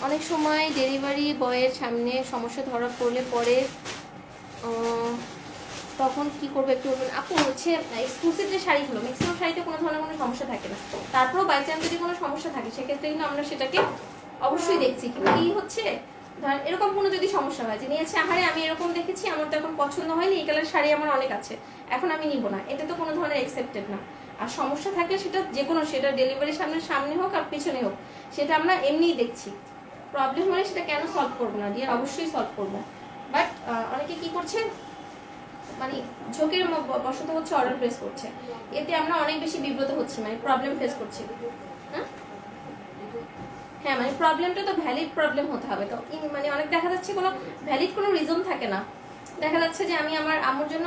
অনেক সময় ডেলিভারি বয়ের সামনে সমস্যা ধরা পড়লে পরে তখন কি করবো একটু বলবেন। আপু হচ্ছে এক্সক্লুসিভ যে শাড়িগুলো, ম্যাক্সিমাম শাড়িতে কোনো ধরনের কোনো সমস্যা থাকে না, তারপরেও বাই চান্স যদি কোনো সমস্যা থাকে সেক্ষেত্রে কিন্তু আমরা সেটাকে অবশ্যই দেখছি। কিন্তু কি হচ্ছে ধর এরকম কোনো যদি সমস্যা হয় যে নিয়েছে আহারে আমি এরকম দেখেছি, আমার তো এখন পছন্দ হয়নি, এই কালার শাড়ি আমার অনেক আছে, এখন আমি নিব না, এটা তো কোনো ধরনের অ্যাকসেপ্টেড না। আর সমস্যা থাকলে সেটা যে কোনো, সেটা ডেলিভারির সামনে হোক আর পিছনে হোক, সেটা আমরা এমনিই দেখছি। প্রবলেম হলে সেটা কেন সলভ করবো না ডিয়ার, অবশ্যই সলভ করবো। বাট অনেকে কি করছে, মানে ঝোঁকের বশত হচ্ছে অর্ডার প্লেস করছে, এতে আমরা অনেক বেশি বিব্রত হচ্ছি, মানে প্রবলেম ফেস করছি। হ্যাঁ হ্যাঁ, মানে প্রবলেমটা তো ভ্যালিড প্রবলেম হতে হবে। তো মানে অনেক দেখা যাচ্ছে কোনো ভ্যালিড কোনো রিজন থাকে না। দেখা যাচ্ছে যে আমি আমার আম্মুর জন্য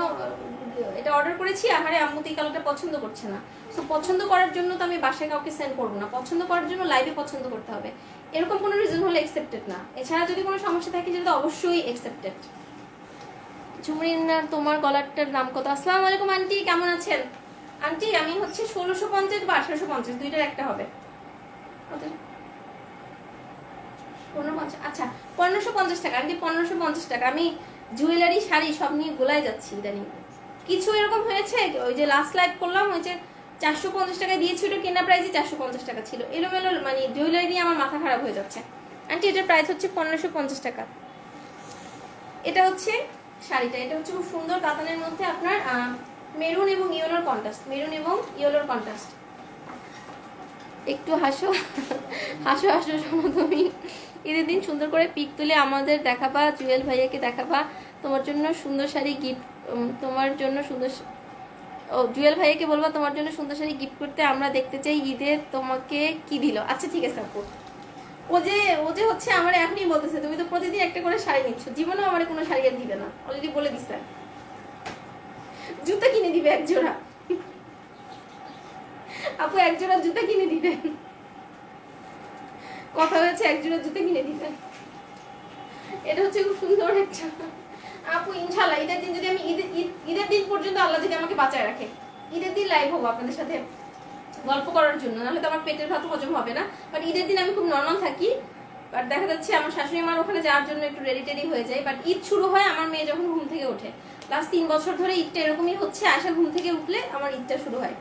এটা অর্ডার করেছি, আমারে আম্মু তো এই কালারটা পছন্দ করছে না, সো পছন্দ করার জন্য তো আমি বাসায় কাউকে সেন্ড করবো না, পছন্দ করার জন্য লাইভে পছন্দ করতে হবে, এরকম কোনো রিজন হলে অ্যাকসেপ্টেড না। এছাড়া যদি কোনো সমস্যা থাকে সেটা তো অবশ্যই অ্যাকসেপ্টেড। ঝুমরিন, তোমার গলারটার দাম কত? আসসালামু আলাইকুম আন্টি, কেমন আছেন? আন্টি আমি হচ্ছে 1650 বা 1850, দুইটার একটা হবে। কত? 1550, আচ্ছা 1550 টাকা আন্টি, 1550 টাকা। আমি জুয়েলারি শাড়ি সব নিয়ে গোলায় যাচ্ছি ইদানিং। কিছু এরকম হয়েছে, ওই যে লাস্ট লাইভ করলাম, ওই যে 450 টাকা দিয়েছি, ওটা কেনা প্রাইসই 450 টাকা ছিল, এলোমেলো মানে জুয়েলারি নিয়ে আমার মাথা খারাপ হয়ে যাচ্ছে। আন্টি এটার প্রাইস হচ্ছে 1550 টাকা। এটা হচ্ছে শাড়িটা, এটা হচ্ছে খুব সুন্দর কাতানের মধ্যে আপনার মেরুন এবং ইয়েলোর কন্ট্রাস্ট, মেরুন এবং ইয়েলোর কন্ট্রাস্ট। একটু হাসো হাসো হাসো শোনো, তুমি ঈদের দিন সুন্দর করে পিক তুলে আমাদের দেখাবা, জুয়েল ভাইয়াকে দেখাবা, তোমার জন্য সুন্দর শাড়ি গিফট, তোমার জন্য সুন্দর, ও জুয়েল ভাইয়াকে বলবা তোমার জন্য সুন্দর শাড়ি গিফট করতে, আমরা দেখতে চাই ঈদে তোমাকে কি দিল। আচ্ছা ঠিক আছে আপু। ও যে হচ্ছে আমার এখনই বলতেছে তুমি তো প্রতিদিন একটা করে শাড়ি নিচ্ছ, জীবনেও আমার কোনো শাড়ি আর দিবে না, অলরেডি বলে দিচ্ছে। জুতা কিনে দিবে এক জোড়া, আপু এক জোড়া জুতা কিনে দিবেন, কথা হয়েছে এক জোড়া জুতা কিনে দিবেন। এটা হচ্ছে খুব সুন্দর একটা আপু, ইনশাআল্লাহ ঈদের দিন যদি আমি ঈদের দিন পর্যন্ত আল্লাহ যদি আমাকে বাঁচায় রাখে, ঈদের দিন লাইভ হবো আপনাদের সাথে গল্প করার জন্য, নাহলে তো আমার পেটের ভাত হজম হবে না। বাট ঈদের দিন আমি খুব নর্মাল থাকি, বাট দেখা যাচ্ছে আমার শাশুড়ি মার ওখানে যাওয়ার জন্য একটু রেডি টেডি হয়ে যায়। বাট ঈদ শুরু হয় আমার মেয়ে যখন ঘুম থেকে ওঠে, লাস্ট 3 বছর ধরে ঈদটা এরকমই হচ্ছে, আশা ঘুম থেকে উঠলে আমার ঈদটা শুরু হয়,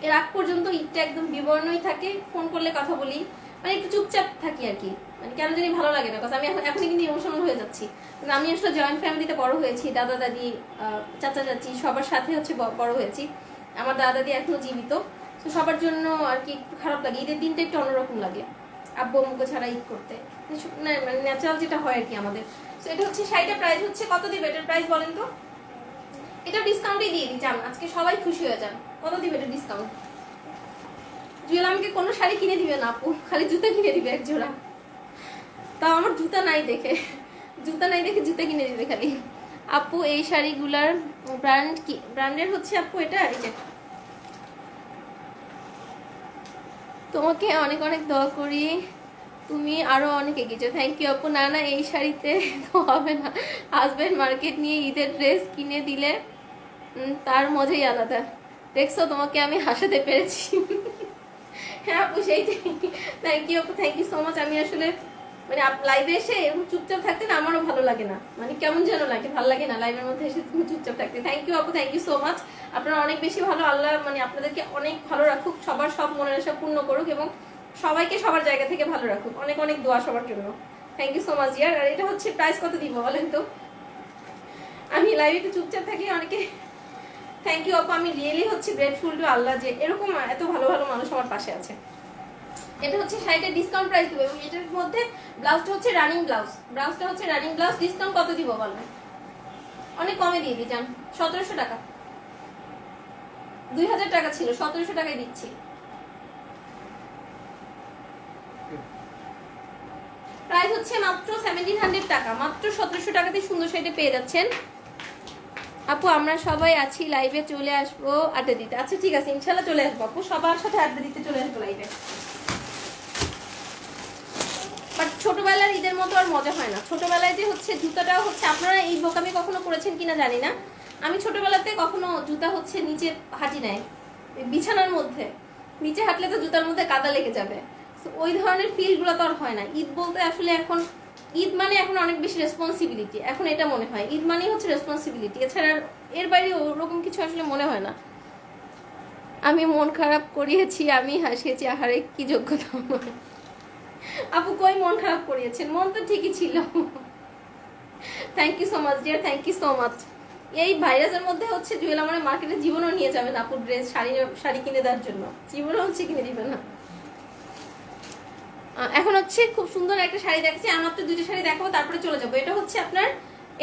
এর আগ পর্যন্ত ঈদটা একদম বিবর্ণই থাকে, ফোন করলে কথা বলি, মানে একটু চুপচাপ থাকি আর কি, মানে কেন জানি ভালো লাগে না, কারণ আমি এখনই কিন্তু ইমোশনাল হয়ে যাচ্ছি। কিন্তু আমি আসলে জয়েন্ট ফ্যামিলিতে বড় হয়েছি, দাদা দাদি চাচা চাচি সবার সাথে হচ্ছে বড় হয়েছি, আমার দাদা দাদি এখনো জীবিত, তো সবার জন্য আর কি একটু খারাপ লাগে, ঈদের দিনটা একটু অন্যরকম লাগে আব্বু আম্মুকে ছাড়া ঈদ করতে, মানে ন্যাচারাল যেটা হয় আর কি আমাদের। তো এটা হচ্ছে শাড়িটা প্রাইস হচ্ছে কত দিবে, এটার প্রাইস বলেন তো? এটা ডিসকাউন্টই দিয়ে দিই, যান আজকে সবাই খুশি হয়ে যান। কত দিবে এটা ডিসকাউন্ট? জুয়েল আমাকে কোনো শাড়ি কিনে দিবে না আপু, খালি জুতা কিনে দিবে এক জোড়া, তাও আমার জুতা নাই দেখে, জুতা নাই দেখে জুতা কিনে দিবে খালি। আপু এই শাড়িগুলার ব্র্যান্ড কি? ব্র্যান্ডের হচ্ছে আপু এটা, এই যে তোমাকে অনেক অনেক দোয়া করি, তুমি আরো অনেক এগিয়ে যাও। থ্যাংক ইউ আপু। না না এই শাড়িতে তো হবে না, হাজবেন্ড মার্কেট নিয়ে ঈদের ড্রেস কিনে দিলে তার মজাই আলাদা। দেখছো তোমাকে আমি হাসাতে পেরেছি। হ্যাঁ আপু সেইটাই, থ্যাংক ইউ আপু, থ্যাংক ইউ সো মাচ। আমি আসলে মানে লাইভে এসে এরকম চুপচাপ থাকতে না আমারও ভালো লাগে না, মানে কেমন যেন লাগে, ভালো লাগে না লাইভের মধ্যে এসে তুমি চুপচাপ থাকতে। থ্যাংক ইউ আপু, থ্যাংক ইউ সো মাচ। আপনারা অনেক বেশি ভালো, আল্লাহ মানে আপনাদেরকে অনেক ভালো রাখুক, সবার সব মনের আশা পূর্ণ করুক এবং সবাইকে সবার জায়গা থেকে ভালো রাখুক, অনেক অনেক দোয়া সবার জন্য। থ্যাংক ইউ সো মাচ ইয়ার। আর এটা হচ্ছে প্রাইস কত দিব বলেন তো? আমি লাইভে একটু চুপচাপ থাকি অনেকে। থ্যাংক ইউ আপু, আমি রিয়েলি হচ্ছে গ্রেটফুল টু আল্লাহ যে এরকম এত ভালো ভালো মানুষ আমার পাশে আছে। এটা হচ্ছে শাড়িটা ডিসকাউন্ট প্রাইস দেবো এবং এটার মধ্যে ব্লাউজটা হচ্ছে রানিং ব্লাউজ, ব্লাউজটা হচ্ছে রানিং ব্লাউজ। ডিসকাউন্ট কত দিব বলেন? অনেক কমে দিয়ে দিই, যান 1700 টাকা, 2000 টাকা ছিল, 1700 টাকায় দিচ্ছি। প্রাইস হচ্ছে মাত্র 1700 টাকা, মাত্র 1700 টাকাতে সুন্দর শাড়িটা পেয়ে যাচ্ছেন। আপু আমরা সবাই আছি লাইভে, চলে আসবো আড্ডা দিতে। আচ্ছা ঠিক আছে, ইনশাল্লাহ চলে আসবো আপু, সবার সাথে আড্ডা দিতে চলে আসবো লাইভে। বাট ছোটবেলার ঈদের মতো আর মজা হয় না। ছোটবেলায় যে হচ্ছে জুতাটাও হচ্ছে, আপনারা এই বোকামি কখনো করেছেন কিনা জানি না, আমি ছোটবেলাতে কখনো জুতা হচ্ছে নিচে হাঁটি নাই, বিছানার মধ্যে নিচে হাঁটলে তো জুতার মধ্যে কাদা লেগে যাবে, ওই ধরনের ফিলগুলো তো আর হয় না। ঈদ বলতে আসলে এখন ঈদ মানে এখন অনেক বেশি রেসপন্সিবিলিটি, এখন এটা মনে হয় ঈদ মানেই হচ্ছে রেসপন্সিবিলিটি, এছাড়া এর বাইরে ওরকম কিছু আসলে মনে হয় না। আমি মন খারাপ করিয়েছি, আমি হাসিয়েছি, আহারে কি যোগ্যতা আমার। আপু কই মন খারাপ করিয়েছেন, মন তো ঠিকই ছিল। Thank you so much dear, thank you so much. এই ভাইরাসের মধ্যে হচ্ছে জুয়েল আমার মার্কেটে জীবনও নিয়ে যাবেন আপু, ড্রেস শাড়ি কিনে দেওয়ার জন্য, জীবনও হচ্ছে কিনে দিবেন না। এখন হচ্ছে খুব সুন্দর একটা শাড়ি দেখছি, আর মাত্র 2টা শাড়ি দেখাবো তারপরে চলে যাবো। এটা হচ্ছে আপনার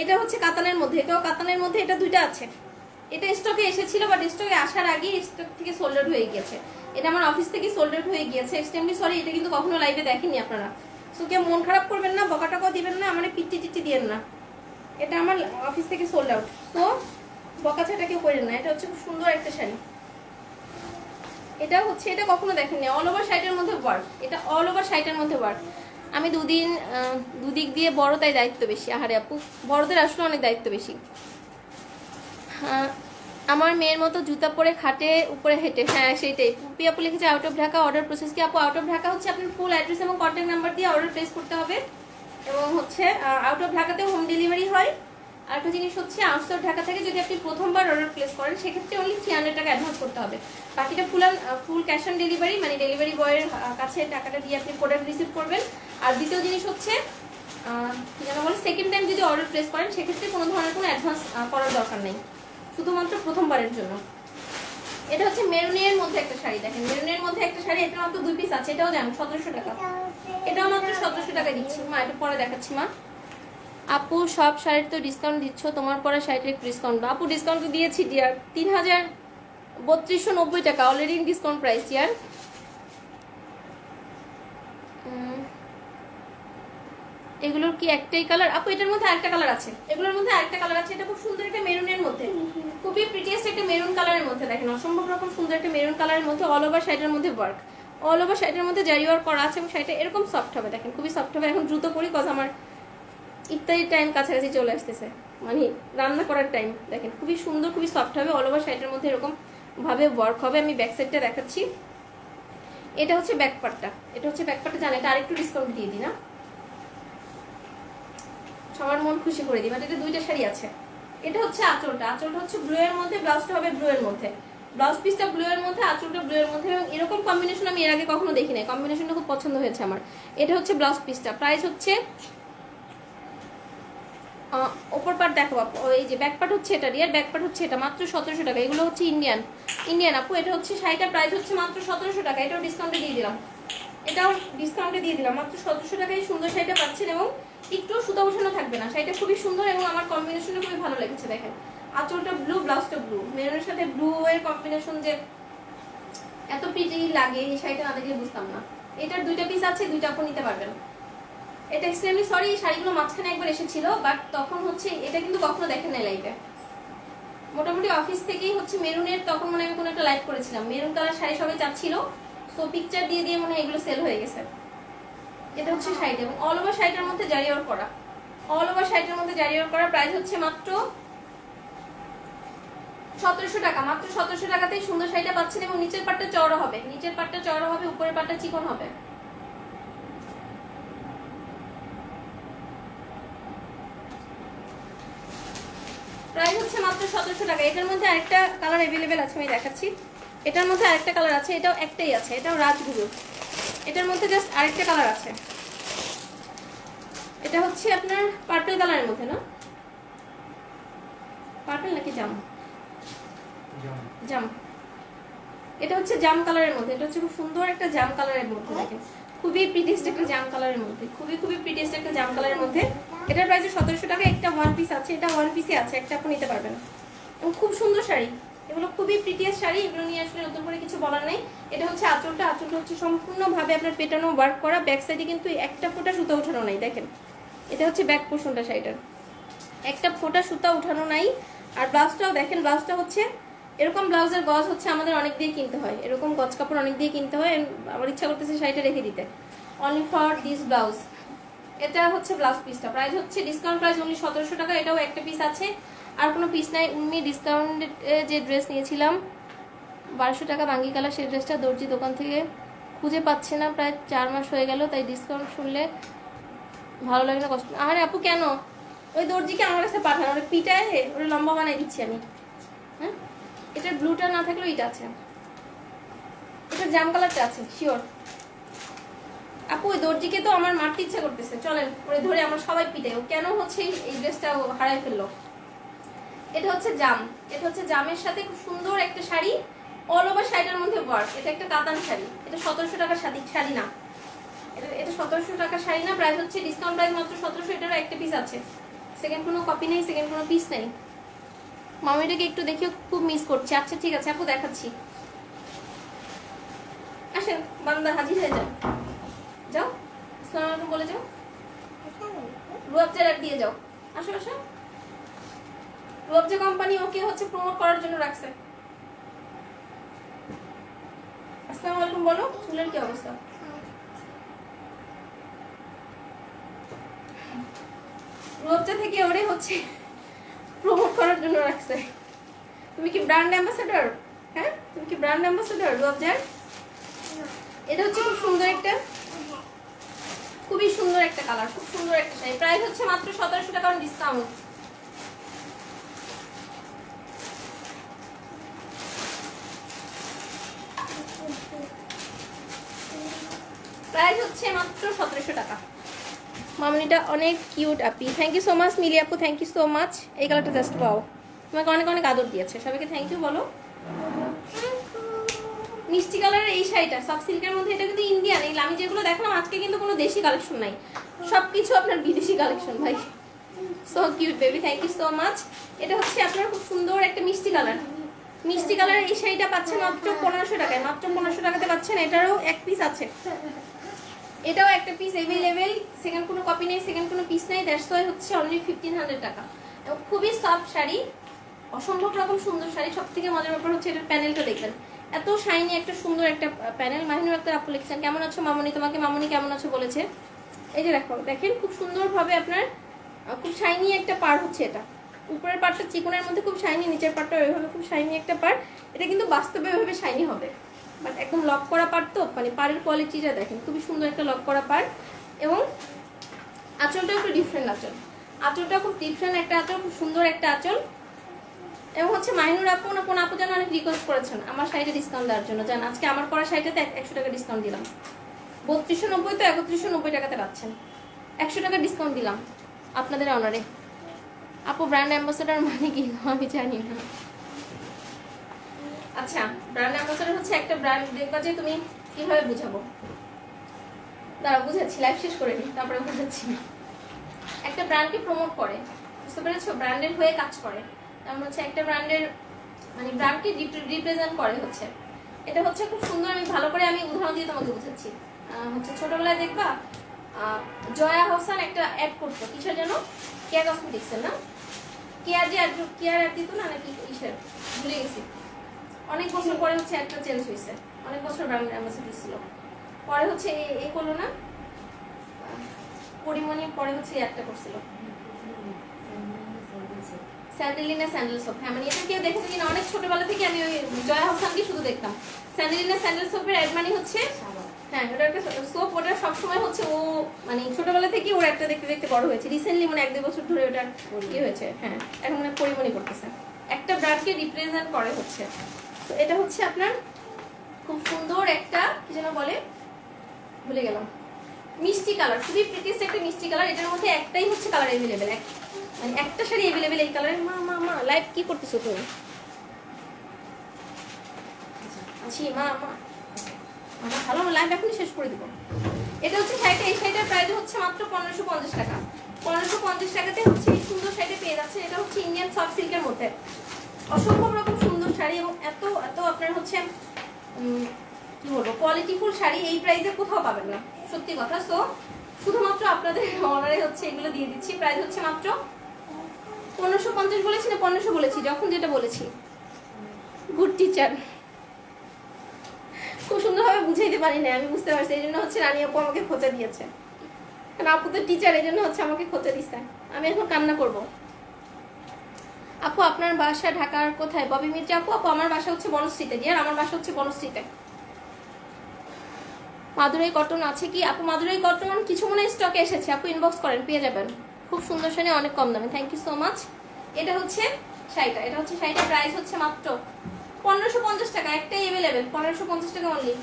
এটা হচ্ছে কাতানের মধ্যে, এটাও কাতানের মধ্যে, এটা দুইটা আছে। এটা স্টকে এসেছিল, বাট স্টকে আসার আগে স্টক থেকে সোল্ড আউট হয়ে গিয়েছে। এটা আমার অফিস থেকে সোল্ড আউট হয়ে গিয়েছে, এক্সট্রিমলি সরি। এটা কিন্তু কখনো লাইভে দেখেনি আপনারা, সো কেউ মন খারাপ করবেন না, বকা টাকাও দিবেন না, আমার পিটি টিটি দিবেন না। এটা আমার অফিস থেকে সোল্ড আউট, সো বকাছাটা কেউ করেন না। এটা হচ্ছে খুব সুন্দর একটা শাড়ি। এটা হচ্ছে, এটা কখনো দেখেননি, অল ওভার শাড়িটার মধ্যে ওয়ার্ক। এটা অল ওভার শাড়িটার মধ্যে ওয়ার্ক। আমি দুদিক দিয়ে বড়, তাই দায়িত্ব বেশি। আহারে আপু, বড়দের আসলে অনেক দায়িত্ব বেশি। আমার মেয়ের মতো জুতা পরে খাটে উপরে হেঁটে, হ্যাঁ সেইটাই। পুপি আপু লিখেছে out of Dhaka, order process কি? আপু আউট অফ ঢাকা হচ্ছে আপনার ফুল অ্যাড্রেস এবং কন্ট্যাক্ট নাম্বার দিয়ে অর্ডার প্লেস করতে হবে, এবং হচ্ছে আউট অফ ঢাকাতে হোম ডেলিভারি হয়। আর একটা জিনিস হচ্ছে, আউট অফ ঢাকা থেকে যদি আপনি প্রথমবার অর্ডার প্লেস করেন, সেক্ষেত্রে অনলি 300 টাকা অ্যাডভান্স করতে হবে। বাকিটা ফুল ক্যাশ অন ডেলিভারি, মানে ডেলিভারি বয়ের কাছে টাকাটা দিয়ে আপনি প্রোডাক্ট রিসিভ করবেন। আর দ্বিতীয় জিনিস হচ্ছে, কি যেন বলে, সেকেন্ড টাইম যদি অর্ডার প্লেস করেন, সেক্ষেত্রে কোনো ধরনের কোনো অ্যাডভান্স করার দরকার নেই, শুধুমাত্র প্রথমবারের জন্য। এটা হচ্ছে মেরুনের মধ্যে একটা শাড়ি, দেখেন মেরুনের মধ্যে একটা শাড়ি। এটা মাত্র 2 পিস আছে, এটাও জানেন 1700 টাকা। এটাও মাত্র 1700 টাকা দিচ্ছি মা, এটা পরে দেখাচ্ছি মা। আপু সব শাড়ির তো ডিসকাউন্ট দিচ্ছ, তোমার পরে শাড়িটা একটু ডিসকাউন্ট। আপু ডিসকাউন্ট তো দিয়েছি ডিয়ার, 3390 টাকা অলরেডি ডিসকাউন্ট প্রাইস ডিয়ার। এগুলোর কি একটাই কালার? আপু এটার মধ্যে আরেকটা কালার আছে, এগুলোর মধ্যে আরেকটা কালার আছে। এটা খুব সুন্দর একটা মেরুনের মধ্যে, খুবই প্রিটিয়েস্ট একটা মেরুন কালারের মধ্যে, দেখেন অসম্ভব রকম সুন্দর একটা মেরুন কালারের মধ্যে। অল ওভার শাড়িটার মধ্যে ওয়ার্ক, অল ওভার শাড়িটার মধ্যে জারি ওয়ার্ক করা আছে, এবং শাড়িটা এরকম সফট হবে, দেখেন খুবই সফট হবে। এখন দ্রুত করি, কজ আমার ইফতারির টাইম কাছাকাছি চলে আসতেছে, মানে রান্না করার টাইম। দেখেন খুবই সুন্দর, খুবই সফট হবে, অল ওভার শাড়িটার মধ্যে এরকম ভাবে ওয়ার্ক হবে। আমি ব্যাক সাইডটা দেখাচ্ছি। এটা হচ্ছে ব্যাক পার্টটা, এটা হচ্ছে ব্যাক পার্টটা। জানেন এটা আরেকটু ডিসকাউন্ট দিয়ে দিই না, সবার মন খুশি করে দিই। বাট এটা দুইটা শাড়ি আছে। এটা হচ্ছে আঁচলটা, আঁচলটা হচ্ছে ব্লু এর মধ্যে, ব্লাউজটা হবে ব্লু এর মধ্যে, ব্লাউজ পিসটা ব্লু এর মধ্যে, আঁচলটা ব্লু এর মধ্যে। এবং এরকম কম্বিনেশন আমি এর আগে কখনো দেখি নাই, কম্বিনেশনটা খুব পছন্দ হয়েছে আমার। এটা হচ্ছে ব্লাউজ পিসটা, প্রাইস হচ্ছে ওপর পার্ট দেখো আপু, এই যে ব্যাক পার্ট হচ্ছে এটা, রিয়ার ব্যাক পার্ট হচ্ছে এটা, মাত্র 1700 টাকা। এগুলো হচ্ছে ইন্ডিয়ান আপু। এটা হচ্ছে শাড়িটার প্রাইস হচ্ছে মাত্র 1700 টাকা। এটাও ডিসকাউন্টে দিয়ে দিলাম, এটাও ডিসকাউন্টে দিয়ে দিলাম, মাত্র 1700 টাকায় সুন্দর শাড়িটা পাচ্ছেন। এবং একটু সুতা উঠানো থাকবে না, শাড়িটা খুবই সুন্দর এবং আমার কম্বিনেশনটা খুবই ভালো লেগেছে। দেখেন আঁচলটা ব্লু, ব্লাউজটা ব্লু, মেরুনের সাথে ব্লু এর কম্বিনেশন যে এত প্রিটি লাগে, এই শাড়িটা না দেখলে বুঝতাম না। এটার দুইটা পিস আছে, দুইটা আপু নিতে পারবেন। এটা এক্সট্রিমলি সরি, এই শাড়িগুলো মাঝখানে একবার এসেছিল, বাট তখন হচ্ছে এটা কিন্তু কখনো দেখেন নাই লাইভে। মোটামুটি অফিস থেকেই হচ্ছে মেরুনের, তখন মনে আমি কোনো একটা লাইভ করেছিলাম, মেরুন কালার শাড়ি সবাই চাচ্ছিল, সো পিকচার দিয়ে দিয়ে মনে হয় এগুলো সেল হয়ে গেছে। এটা হচ্ছে শাড়িটা, এবং অল ওভার শাড়িটার মধ্যে জারি ওয়ার্ক করা, অল ওভার শাড়িটার মধ্যে জারি ওয়ার্ক করা। প্রাইস হচ্ছে মাত্র 1700 টাকা, মাত্র 1700 টাকাতেই সুন্দর শাড়িটা পাচ্ছেন। এবং নিচের পাটটা চওড়া হবে, নিচের পাটটা চওড়া হবে, উপরের পাটটা চিকন হবে। প্রাইস হচ্ছে মাত্র 1700 টাকা। এটার মধ্যে আরেকটা কালার অ্যাভেলেবেল আছে, আমি দেখাচ্ছি। এটার মধ্যে আরেকটা কালার আছে, এটাও একটাই আছে, এটাও রাজগুরু। এটার মধ্যে জাস্ট আরেকটা কালার আছে, এটা হচ্ছে আপনার পার্পল কালারের মধ্যে, না পার্পল নাকি জাম, জাম। এটা হচ্ছে জাম কালারের মধ্যে, এটা হচ্ছে খুব সুন্দর একটা জাম কালারের মধ্যে। দেখেন খুবই প্রিটিয়েস্ট একটা জাম কালারের মধ্যে, খুবই প্রিটিয়েস্ট একটা জাম কালারের মধ্যে। এটার প্রাইস 1700 টাকা। একটা ওয়ান পিস আছে, এটা ওয়ান পিসে আছে, একটা আপনি নিতে পারবেন। এবং খুব সুন্দর শাড়ি, এগুলো খুবই প্রিটিয়েস্ট শাড়ি, এগুলো নিয়ে আসলে নতুন করে কিছু বলার নেই। এটা হচ্ছে আঁচলটা, আঁচলটা হচ্ছে সম্পূর্ণভাবে আপনার পেটানো ওয়ার্ক করা, ব্যাক সাইডে কিন্তু একটা ফোঁটা সুতা উঠানো নাই। দেখেন এটা হচ্ছে ব্যাক পোর্শনটা শাড়িটার, একটা ফোঁটা সুতা উঠানো নাই। আর ব্লাউজটাও দেখেন, ব্লাউজটা হচ্ছে এরকম, ব্লাউজের গজ হচ্ছে আমাদের অনেক দিয়ে কিনতে হয়, এরকম গজ কাপড় অনেক দিয়ে কিনতে হয়। আমার ইচ্ছা করতেছে শাড়িটা রেখে দিতে, অনলি ফর দিস ব্লাউজ। এটা হচ্ছে ব্লাউজ পিসটা, প্রাইস হচ্ছে ডিসকাউন্ট প্রাইস অনলি 1700 টাকা। এটাও একটা পিস আছে, আর কোনো পিস নাই। উম্মি ডিসকাউন্টে যে ড্রেস নিয়েছিলাম 1200 টাকা বাঙ্গি কালার, সেই ড্রেসটা দর্জি দোকান থেকে খুঁজে পাচ্ছে না, প্রায় 4 মাস হয়ে গেল, তাই ডিসকাউন্ট শুনলে ভালো লাগে না, কষ্ট। আরে আপু কেন, ওই দর্জিকে আমার কাছে পাঠান, ওরা পিটায় ওরা লম্বা বানাই দিচ্ছি আমি। হ্যাঁ এটার ব্লুটা না থাকলেও এটা আছে, এটা জাম কালারটা আছে শিওর। আপু ওই দর্জিকে তো আমার মারতে ইচ্ছা করতেছে, চলেন ওরে ধরে আমরা সবাই পিটাই। ও কেন হচ্ছে এই ড্রেসটা হারাই ফেললো। এটা হচ্ছে জাম, এটা হচ্ছে জামের সাথে খুব সুন্দর একটা শাড়ি, অল ওভার শাড়িটার মধ্যে ওয়ার্ক। এটা একটা কাতান শাড়ি, এটা 1700 টাকার শাড়ি না, এটা 1700 টাকার শাড়ি না। প্রাইস হচ্ছে ডিসকাউন্ট প্রাইস মাত্র 1700। এটারও একটা পিস আছে, সেকেন্ড কোনো কপি নেই, সেকেন্ড কোনো পিস নেই। মামিটাকে একটু দেখেও খুব মিস করছি। আচ্ছা ঠিক আছে আপু, দেখাচ্ছি। আসেন বান্দা, হাজির হয়ে যাও। যাও, আসসালামু আলাইকুম বলে যাও। রুয়াবজা রাখ দিয়ে যাও। আসো আসো। রুয়াবজা কোম্পানি ওকে হচ্ছে প্রমোট করার জন্য রাখছে। আসসালামু আলাইকুম বলো। চুলের কি অবস্থা? রুয়াবজা থেকে ওরে হচ্ছে প্রমোট করার জন্য রাখছে। তুমি কি ব্র্যান্ড অ্যাম্বাসেডর? হ্যাঁ, তুমি কি ব্র্যান্ড অ্যাম্বাসেডর রুয়াবজার? এটা হচ্ছে খুব সুন্দর একটা, খুবই সুন্দর একটা কালার, খুব সুন্দর একটা শাড়ি। প্রাইস হচ্ছে মাত্র 1700 টাকা ডিসকাউন্ট। প্রাইস হচ্ছে মাত্র 1700 টাকা। মামনিটা অনেক cute Api. Thank you so much মিলি আপু, থ্যাংক ইউ সো মাচ। এই কালারটা জাস্ট পাও, তোমাকে অনেক অনেক আদর দিয়েছে। সবাইকে থ্যাংক ইউ বলো। মিষ্টি কালারের এই শাড়িটা সফট সিল্কের মধ্যে, এটা কিন্তু ইন্ডিয়ান। এই আমি যেগুলো দেখলাম আজকে কিন্তু কোনো দেশি কালেকশন নাই, সবকিছু আপনার বিদেশি কালেকশন ভাই। So cute baby, thank you so much. এটা হচ্ছে আপনার খুব সুন্দর একটা মিষ্টি কালার। মিষ্টি কালারের এই শাড়িটা পাচ্ছেন মাত্র 1500 টাকায়। মাত্র 1500 টাকাতে পাচ্ছেন। এটারও এক পিস আছে, এটাও একটা পিস অ্যাভেলেবেল। সেকেন্ড কোনো কপি নেই, সেকেন্ড কোনো পিস নেই। দ্যাটস ওয়াই হচ্ছে অনলি 1500 টাকা। এবং খুবই সফট শাড়ি, অসম্ভব রকম সুন্দর শাড়ি। সব থেকে মজার ব্যাপার হচ্ছে এটার প্যানেলটা দেখবেন, এত শাইনি একটা সুন্দর একটা প্যানেল। মাহিনুর একটা আপু লিখছেন কেমন আছো মামনি, তোমাকে মামনি কেমন আছো বলেছে। এই যে দেখো, দেখেন খুব সুন্দরভাবে আপনার খুব শাইনি একটা পার হচ্ছে এটা। উপরের পার্টটা চিকনের মধ্যে খুব শাইনি, নিচের পার্টটা ওইভাবে খুব শাইনি একটা পার। এটা কিন্তু বাস্তবে ওইভাবে শাইনি হবে, বাট একদম লক করা পার, তো মানে পাড়ের কোয়ালিটিটা দেখেন, খুবই সুন্দর একটা লক করা পার। এবং আঁচলটা একটু ডিফারেন্ট আঁচল, আঁচলটা খুব ডিফারেন্ট একটা আঁচল, খুব সুন্দর একটা আঁচল। এবং হচ্ছে মাহিনুর আপু না কোন আপু যেন অনেক রিকোয়েস্ট করেছেন আমার শাড়িটা ডিসকাউন্ট দেওয়ার জন্য। জান আজকে আমার করা শাড়িটাতে 100 টাকা ডিসকাউন্ট দিলাম। 3290 তো 3190 টাকাতে পাচ্ছেন। 100 টাকা ডিসকাউন্ট দিলাম আপনাদের অনারে। আপু ব্র্যান্ড অ্যাম্বাসেডর মানে কি আমি জানি না। আচ্ছা, ব্র্যান্ড অ্যাম্বাসেডর হচ্ছে একটা ব্র্যান্ড, দেখবা যে তুমি কিভাবে বুঝাবো, দাঁড়া বুঝাচ্ছি, লাইভ শেষ করে নিই তারপরে বুঝাচ্ছি। একটা ব্র্যান্ডকে প্রমোট করে, বুঝতে পেরেছো, ব্র্যান্ডের হয়ে কাজ করে। যেমন হচ্ছে একটা ব্র্যান্ডের মানে ব্র্যান্ডকে রিপ্রেজেন্ট করে হচ্ছে। এটা হচ্ছে খুব সুন্দর, আমি ভালো করে আমি উদাহরণ দিয়ে তোমাকে বুঝাচ্ছি। হচ্ছে ছোটবেলায় দেখবা জয়া হোসেন একটা অ্যাড করতো, কিসের যেন, কেয়ার কসমেটিক্সের না, কেয়ার যে কেয়ার অ্যাড দিত না নাকি কিসের ভুলে গেছি। অনেক বছর পরে হচ্ছে একটা চেঞ্জ হয়েছে, অনেক বছর ব্র্যান্ড অ্যাম্বাসেডর ছিল, পরে হচ্ছে এই করলো না পরিমণি, পরে হচ্ছে একটা করছিল স্যান্ডেলিনা স্যান্ডেল সোপ। হ্যাঁ মানে এটা কেউ দেখেছে কিনা, অনেক ছোটবেলা থেকে আমি ওই জয়া হোসেনকে শুধু দেখতাম। স্যান্ডেলিনা স্যান্ডেল সোপের অ্যাড মানে হচ্ছে, হ্যাঁ ওটা একটা সোপ, ওটা সবসময় হচ্ছে ও মানে ছোটবেলা থেকে ওর একটা দেখতে দেখতে বড় হয়েছে। রিসেন্টলি মানে 1-2 বছর ধরে ওটা কি হয়েছে, হ্যাঁ এখন মানে পরিমণি করতেছে, একটা ব্র্যান্ডকে রিপ্রেজেন্ট করে হচ্ছে। তো এটা হচ্ছে আপনার খুব সুন্দর একটা কি যেন বলে ভুলে গেলাম, মিষ্টি কালার, খুবই প্রিটিস্ট একটা মিষ্টি কালার। এটার মধ্যে একটাই হচ্ছে কালার অ্যাভেলেবেল, মানে একটা শাড়ি অ্যাভেলেবেল এই কালারের। মা মা মা লাইভ কি করতেছো তুমি? আচ্ছা মা মা ভালো, লাইভ এখনই শেষ করে দেবো। এটা হচ্ছে শাড়িটা, এই শাড়িটার প্রাইস হচ্ছে মাত্র 1550 টাকা। 1550 টাকাতে হচ্ছে এই সুন্দর শাড়িটা পেয়ে যাচ্ছে। এটা হচ্ছে ইন্ডিয়ান সফট সিল্কের মধ্যে, অসম্ভব রকম সুন্দর শাড়ি এবং এত এত আপনার হচ্ছে কি বলবো কোয়ালিটিফুল শাড়ি এই প্রাইসে কোথাও পাবেন না, সত্যি কথা। সো শুধুমাত্র আপনাদের অনারে হচ্ছে এগুলো দিয়ে দিচ্ছি। প্রাইস হচ্ছে মাত্র 1550 বলেছি না 1500 বলেছি, যখন যেটা বলেছি। গুড টিচার, খুব সুন্দরভাবে বুঝাইতে পারি না আমি, বুঝতে পারছি, এই জন্য হচ্ছে রানী আপু আমাকে খোঁচা দিয়েছে, কারণ আপু তো টিচার, এই জন্য হচ্ছে আমাকে খোঁচা দিচ্ছে। আমি এখন কান্না করব। আপু আপনার বাসা ঢাকার কোথায়? ববি মির্জা আপু। আপু আমার বাসা হচ্ছে বনশ্রীতে, ডিয়ার আমার বাসা হচ্ছে বনশ্রীতে। মাদুরাই কটন আছে কি আপু? মাদুরাই কটন কিছু মনে স্টকে এসেছে, আপু ইনবক্স করেন পেয়ে যাবেন। খুব সুন্দর শাড়ি, অনেক কম দামে। Thank you so much. এটা হচ্ছে শাড়িটা, এটা হচ্ছে শাড়িটার প্রাইস হচ্ছে মাত্র 1550 টাকা, একটাই অ্যাভেলেবেল 1550 টাকা অনলি।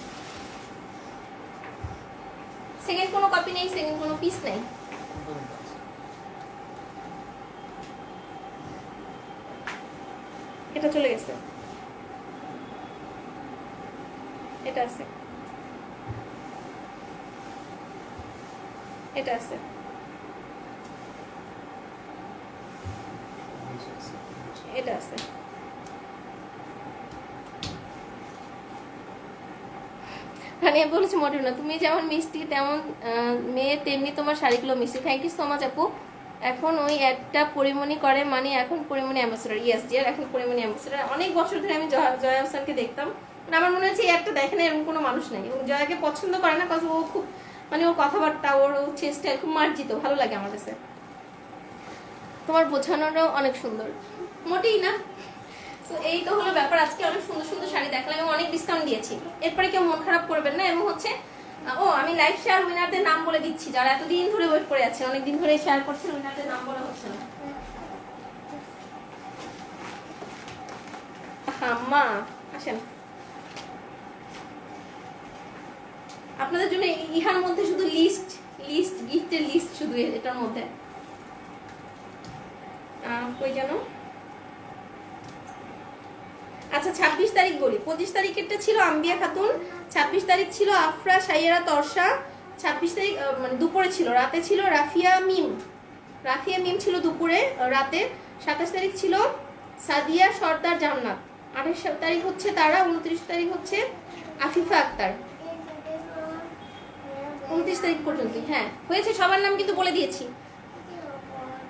সেকেন্ড কোনো কপি নেই, সেকেন্ড কোনো পিস নেই। এটা চলে গেছে, এটা আছে, এটা আছে, এটা আছে। মানে বলেছি মোটেও না, তুমি যেমন মিষ্টি তেমন মেয়ে তেমনি তোমার শাড়িগুলো মিষ্টি। থ্যাংক ইউ সো মাচ আপু। এখন ওই একটা পরিমণি করে মানে এখন পরিমণি অ্যাম্বাসেডর। ইয়েস ডিয়ার, এখন পরিমণি অ্যাম্বাসেডর। অনেক বছর ধরে আমি জয়া হোসেনকে দেখতাম, মানে আমার মনে হচ্ছে এই একটা দেখে না এরকম কোনো মানুষ নেই। এবং জয়াকে পছন্দ করে না, কারণ ও খুব মানে ওর কথাবার্তা, ওর চেষ্টা খুব মার্জিত, ভালো লাগে আমার কাছে। তোমার বোঝানোটাও অনেক সুন্দর। মোটেই না। তো এই তো হলো ব্যাপার। আজকে অনেক সুন্দর সুন্দর শাড়ি দেখালাম এবং অনেক ডিসকাউন্ট দিয়েছি। এরপরে কেউ মন খারাপ করবেন না। এবং হচ্ছে ও আমি লাইভ শেয়ার উইনারদের নাম বলে দিচ্ছি, যারা এতদিন ধরে ওয়েট করে আছে, অনেকদিন ধরে শেয়ার করছেন, উইনারদের নাম বলা হচ্ছে না। আম্মা আসেন, আপনাদের জন্য ইহার মধ্যে শুধু লিস্ট গিফটের লিস্ট শুধু এটার মধ্যে। কই জানো, আচ্ছা 26 তারিখ বলি। 25 তারিখেরটা ছিল আম্বিয়া খাতুন, 26 তারিখ ছিল আফরা সাইয়েরা তরসা, 26 তারিখ মানে দুপুরে ছিল, রাতে ছিল রাফিয়া মিম ছিল দুপুরে রাতে। 27 তারিখ ছিল সাদিয়া সর্দার জান্নাত, 28 তারিখ হচ্ছে তারা, 29 তারিখ হচ্ছে আফিফা আক্তার, 29 তারিখ পর্যন্ত। হ্যাঁ হয়েছে, সবার নাম কিন্তু বলে দিয়েছি,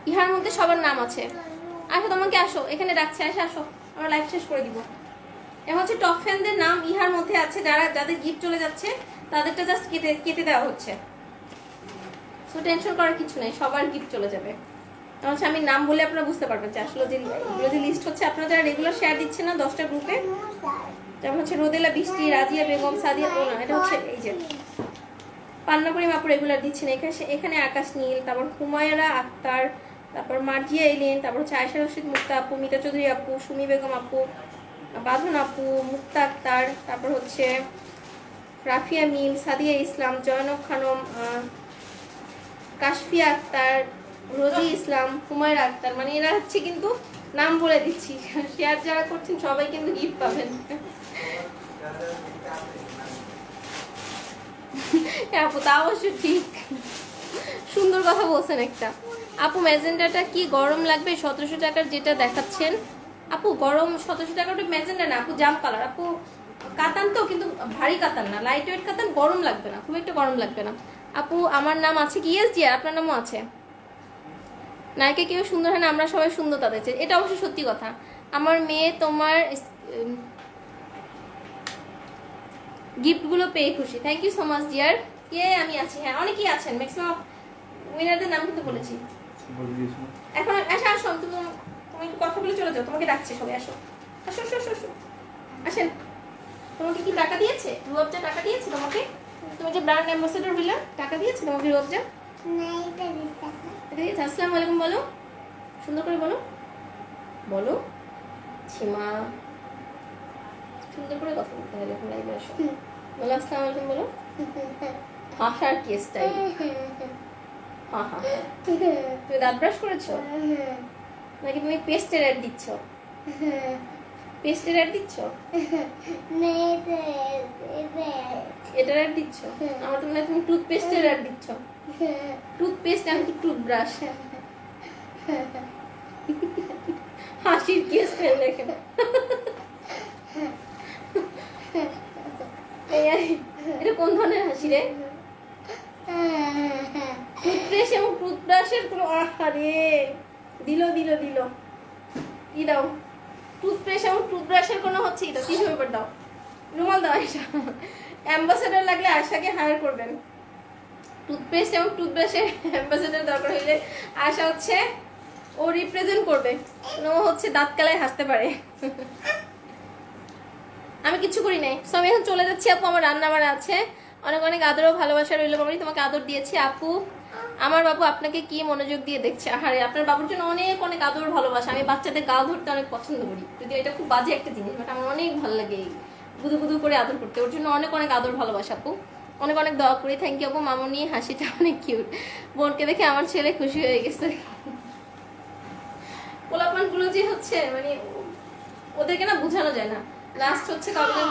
ইহার মধ্যে সবার নাম আছে। আসো তোমাকে, আসো এখানে ডাকছে, আসো আমরা লাইভ শেষ করে দিব। এখন হচ্ছে টপ ফ্যানদের নাম ইহার মধ্যে আছে, যাদের গিফট চলে যাচ্ছে তাদেরটা জাস্ট কেটে দেওয়া হচ্ছে। সো টেনশন করার কিছু নেই, সবার গিফট চলে যাবে। হচ্ছে আমি নাম বলে আপনারা বুঝতে পারবেন যে আসলে যে লিস্ট হচ্ছে, আপনারা যারা রেগুলার শেয়ার দিচ্ছেন না 10টা গ্রুপে, যেমন হচ্ছে রোদেলা বৃষ্টি, রাজিয়া বেগম, সাদিয়া পোনা, এটা হচ্ছে এই যে পান্নাপুরি মাপু রেগুলার দিচ্ছেন। এখানে আকাশ নীল, তারপর হুমায়রা আক্তার, তারপর মার্জিয়া এলিন, তারপর হচ্ছে আয়শা রশিদ মুক্তা আপু, মিতা চৌধুরী আপু, সুমি বেগম আপু, বাঁধন আপু, মুক্তা আক্তার, তারপর হচ্ছে রাফিয়া মিম, সাদিয়া ইসলাম, জয়নব খানম, কাশফিয়া আক্তার, রোজি ইসলাম, হুমায়রা আক্তার। মানে এরা হচ্ছে কিন্তু নাম বলে দিচ্ছি, শেয়ার যারা করছেন সবাই কিন্তু গিফট পাবেন। আপু তা অবশ্য ঠিক, সুন্দর কথা বলছেন একটা। আপু ম্যাজেন্ডাটা কি গরম লাগবে? 1700 টাকার যেটা দেখাচ্ছেন আপু, গরম 1700 টাকার ওটা ম্যাজেন্ডা না আপু, জাম কালার আপু, কাতান তো, কিন্তু ভারী কাতান না, লাইট ওয়েট কাতান, গরম লাগবে না, খুব একটা গরম লাগবে না আপু। আমার নাম আছে কি? ইয়েস জি, আপনার নামও আছে। নায়কে কেউ সুন্দর হয় না, আমরা সবাই সুন্দর তাদের চেয়ে, এটা অবশ্য সত্যি কথা। আমার মেয়ে তোমার গিফটগুলো পেয়ে খুশি। Thank you so much dear. আমি আছি, হ্যাঁ অনেকেই আছেন, ম্যাক্সিমাম উইনারদের নাম কিন্তু বলেছি। এখন আসো, তুমি একটু কথা বলে চলে যাও, তোমাকে ডাকছে সবাই, আসো আসো আসো আসো আসো আসেন। তোমাকে কি টাকা দিয়েছে? রুয়াবজা টাকা দিয়েছে তোমাকে? তুমি যে ব্র্যান্ড অ্যাম্বাসেডর হইলা, টাকা দিয়েছে তোমাকে রুয়াবজা? আসসালামু আলাইকুম বলো, সুন্দর করে বলো, বলো সীমা, সুন্দর করে কথা বলতে হয় যখন লাইভে আসো। বলো আসসালামু আলাইকুম বলো। হাসার কি স্টাইল, হ্যাঁ হ্যাঁ। তুমি দাঁত ব্রাশ করেছো নাকি তুমি পেস্টের অ্যাড দিচ্ছ? পেস্টের অ্যাড দিচ্ছ, এটার অ্যাড দিচ্ছ? আমার তো মনে হয় তুমি টুথপেস্টের অ্যাড দিচ্ছ। টুথপেস্ট আমি তো টুথব্রাশ। হাসির কি স্টাইল দেখেন। এটা কোন ধরনের হাসি রে? টুথব্রাশ এবং টুথব্রাশের কোনো আরে দিল কি দাও? টুথব্রাশ এবং টুথব্রাশের কোনো হচ্ছে এটা টিস্যু পেপার দাও, রুমাল দাও। আয়শা অ্যাম্বাসেডর লাগলে আয়শাকে হায়ার করবেন। টুথপেস্ট এবং টুথব্রাশের অ্যাম্বাসেডর দরকার হইলে আয়শা হচ্ছে ও রিপ্রেজেন্ট করবে, ও হচ্ছে দাঁত কালায় হাসতে পারে। আমি কিছু করি নাই। সো আমি এখন চলে যাচ্ছি আপু, আমার রান্না বাড়া আছে। অনেক অনেক আদর ও ভালোবাসা রইল। আমি তোমাকে আদর দিয়েছি আপু। আমার বাবু আপনাকে কি মনোযোগ দিয়ে দেখছে। আরে আপনার বাবুর জন্য অনেক অনেক আদর ভালোবাসা। আমি বাচ্চাদের গাল ধরতে অনেক পছন্দ করি, যদিও এটা খুব বাজে একটা জিনিস, বাট আমার অনেক ভালো লাগে গুদু গুদু করে আদর করতে। ওর জন্য অনেক অনেক আদর ভালোবাসা আপু, অনেক অনেক দোয়া করি। থ্যাংক ইউ আপু। মামুনি হাসিটা অনেক কিউট, বোনকে দেখে আমার ছেলে খুশি হয়ে গেছে। পোলাপানগুলো যে হচ্ছে মানে ওদেরকে না বোঝানো যায় না। লাস্ট হচ্ছে কাউকে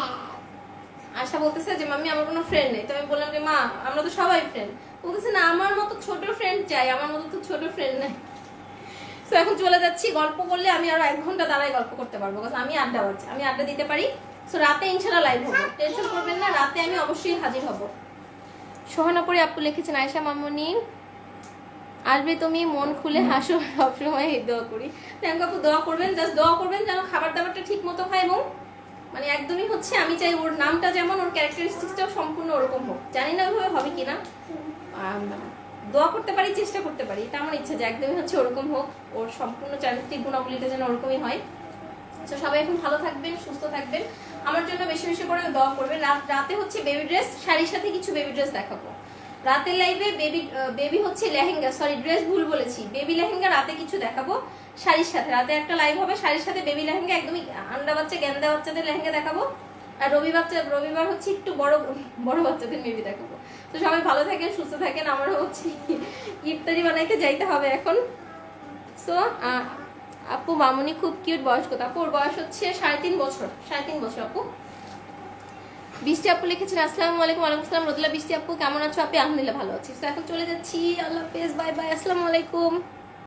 আশা বলতেছে যে মাম্মি আমার কোনো ফ্রেন্ড নেই। তো আমি বললাম যে মা আমরা তো সবাই ফ্রেন্ড। বলতেছে না আমার মতো ছোট ফ্রেন্ড চাই, আমার মতো তো ছোট ফ্রেন্ড নাই। তো এখন চলে যাচ্ছি, গল্প করলে আমি আরো 1 ঘন্টা দাঁড়ায় গল্প করতে পারবো, কারণ আমি আড্ডা বাজছি, আমি আড্ডা দিতে পারি। সো রাতে ইনশাল্লাহ লাইভ হবো, টেনশন করবেন না, রাতে আমি অবশ্যই হাজির হব। সোহানাপুরি আপু লিখেছেন আয়েশা মামুনি আসবে তুমি মন খুলে হাসো, সবসময় এই দোয়া করি। থ্যাংক আপু, দোয়া করবেন, জাস্ট দোয়া করবেন যেন খাবার দাবারটা ঠিক মতো খায় এবং মানে একদমই হচ্ছে আমি চাই ওর নামটা যেমন ওর ক্যারেক্টারিস্টিক্সটাও সম্পূর্ণ ওরকম হোক। জানি না ওইভাবে হবে কিনা, দোয়া করতে পারি, চেষ্টা করতে পারি, এটা আমার ইচ্ছা যে একদমই হচ্ছে ওরকম হোক, ওর সম্পূর্ণ চারিত্রিক গুণাবলীটা যেন ওরকমই হয়। তো সবাই এখন ভালো থাকবেন, সুস্থ থাকবেন, আমার জন্য বেশি বেশি করে দোয়া করবেন। রাতে হচ্ছে বেবি ড্রেস, শাড়ির সাথে কিছু বেবি ড্রেস দেখাবো রাতের লাইভে। বেবি হচ্ছে লেহেঙ্গা, সরি ড্রেস ভুল বলেছি, বেবি লেহেঙ্গা রাতে কিছু দেখাবো শাড়ির সাথে। রাতে একটা লাইভ হবে শাড়ির সাথে বেবি লেহেঙ্গা, একদমই আন্ডা বাচ্চা গ্যান্দা বাচ্চাদের লেহেঙ্গা দেখাবো। আর রবিবার হচ্ছে একটু বড় বড় বাচ্চাদের মেবি দেখাবো। তো সবাই ভালো থাকেন, সুস্থ থাকেন, আমারও হচ্ছে ইফতারি বানাইতে যাইতে হবে এখন। সো আপু মামুনি খুব কিউট, বয়স কত আপু? ওর বয়স হচ্ছে 3.5 বছর, 3.5 বছর আপু। বৃষ্টি আপু লিখেছেন আসসালামু আলাইকুম। ওয়ালাইকুম আসসালাম রোদেলা। বৃষ্টি আপু কেমন আছো? আপনি? আলহামদুলিল্লাহ ভালো আছি। তো এখন চলে যাচ্ছি, আল্লাহ হাফেজ, বাই বাই, আসসালামু আলাইকুম।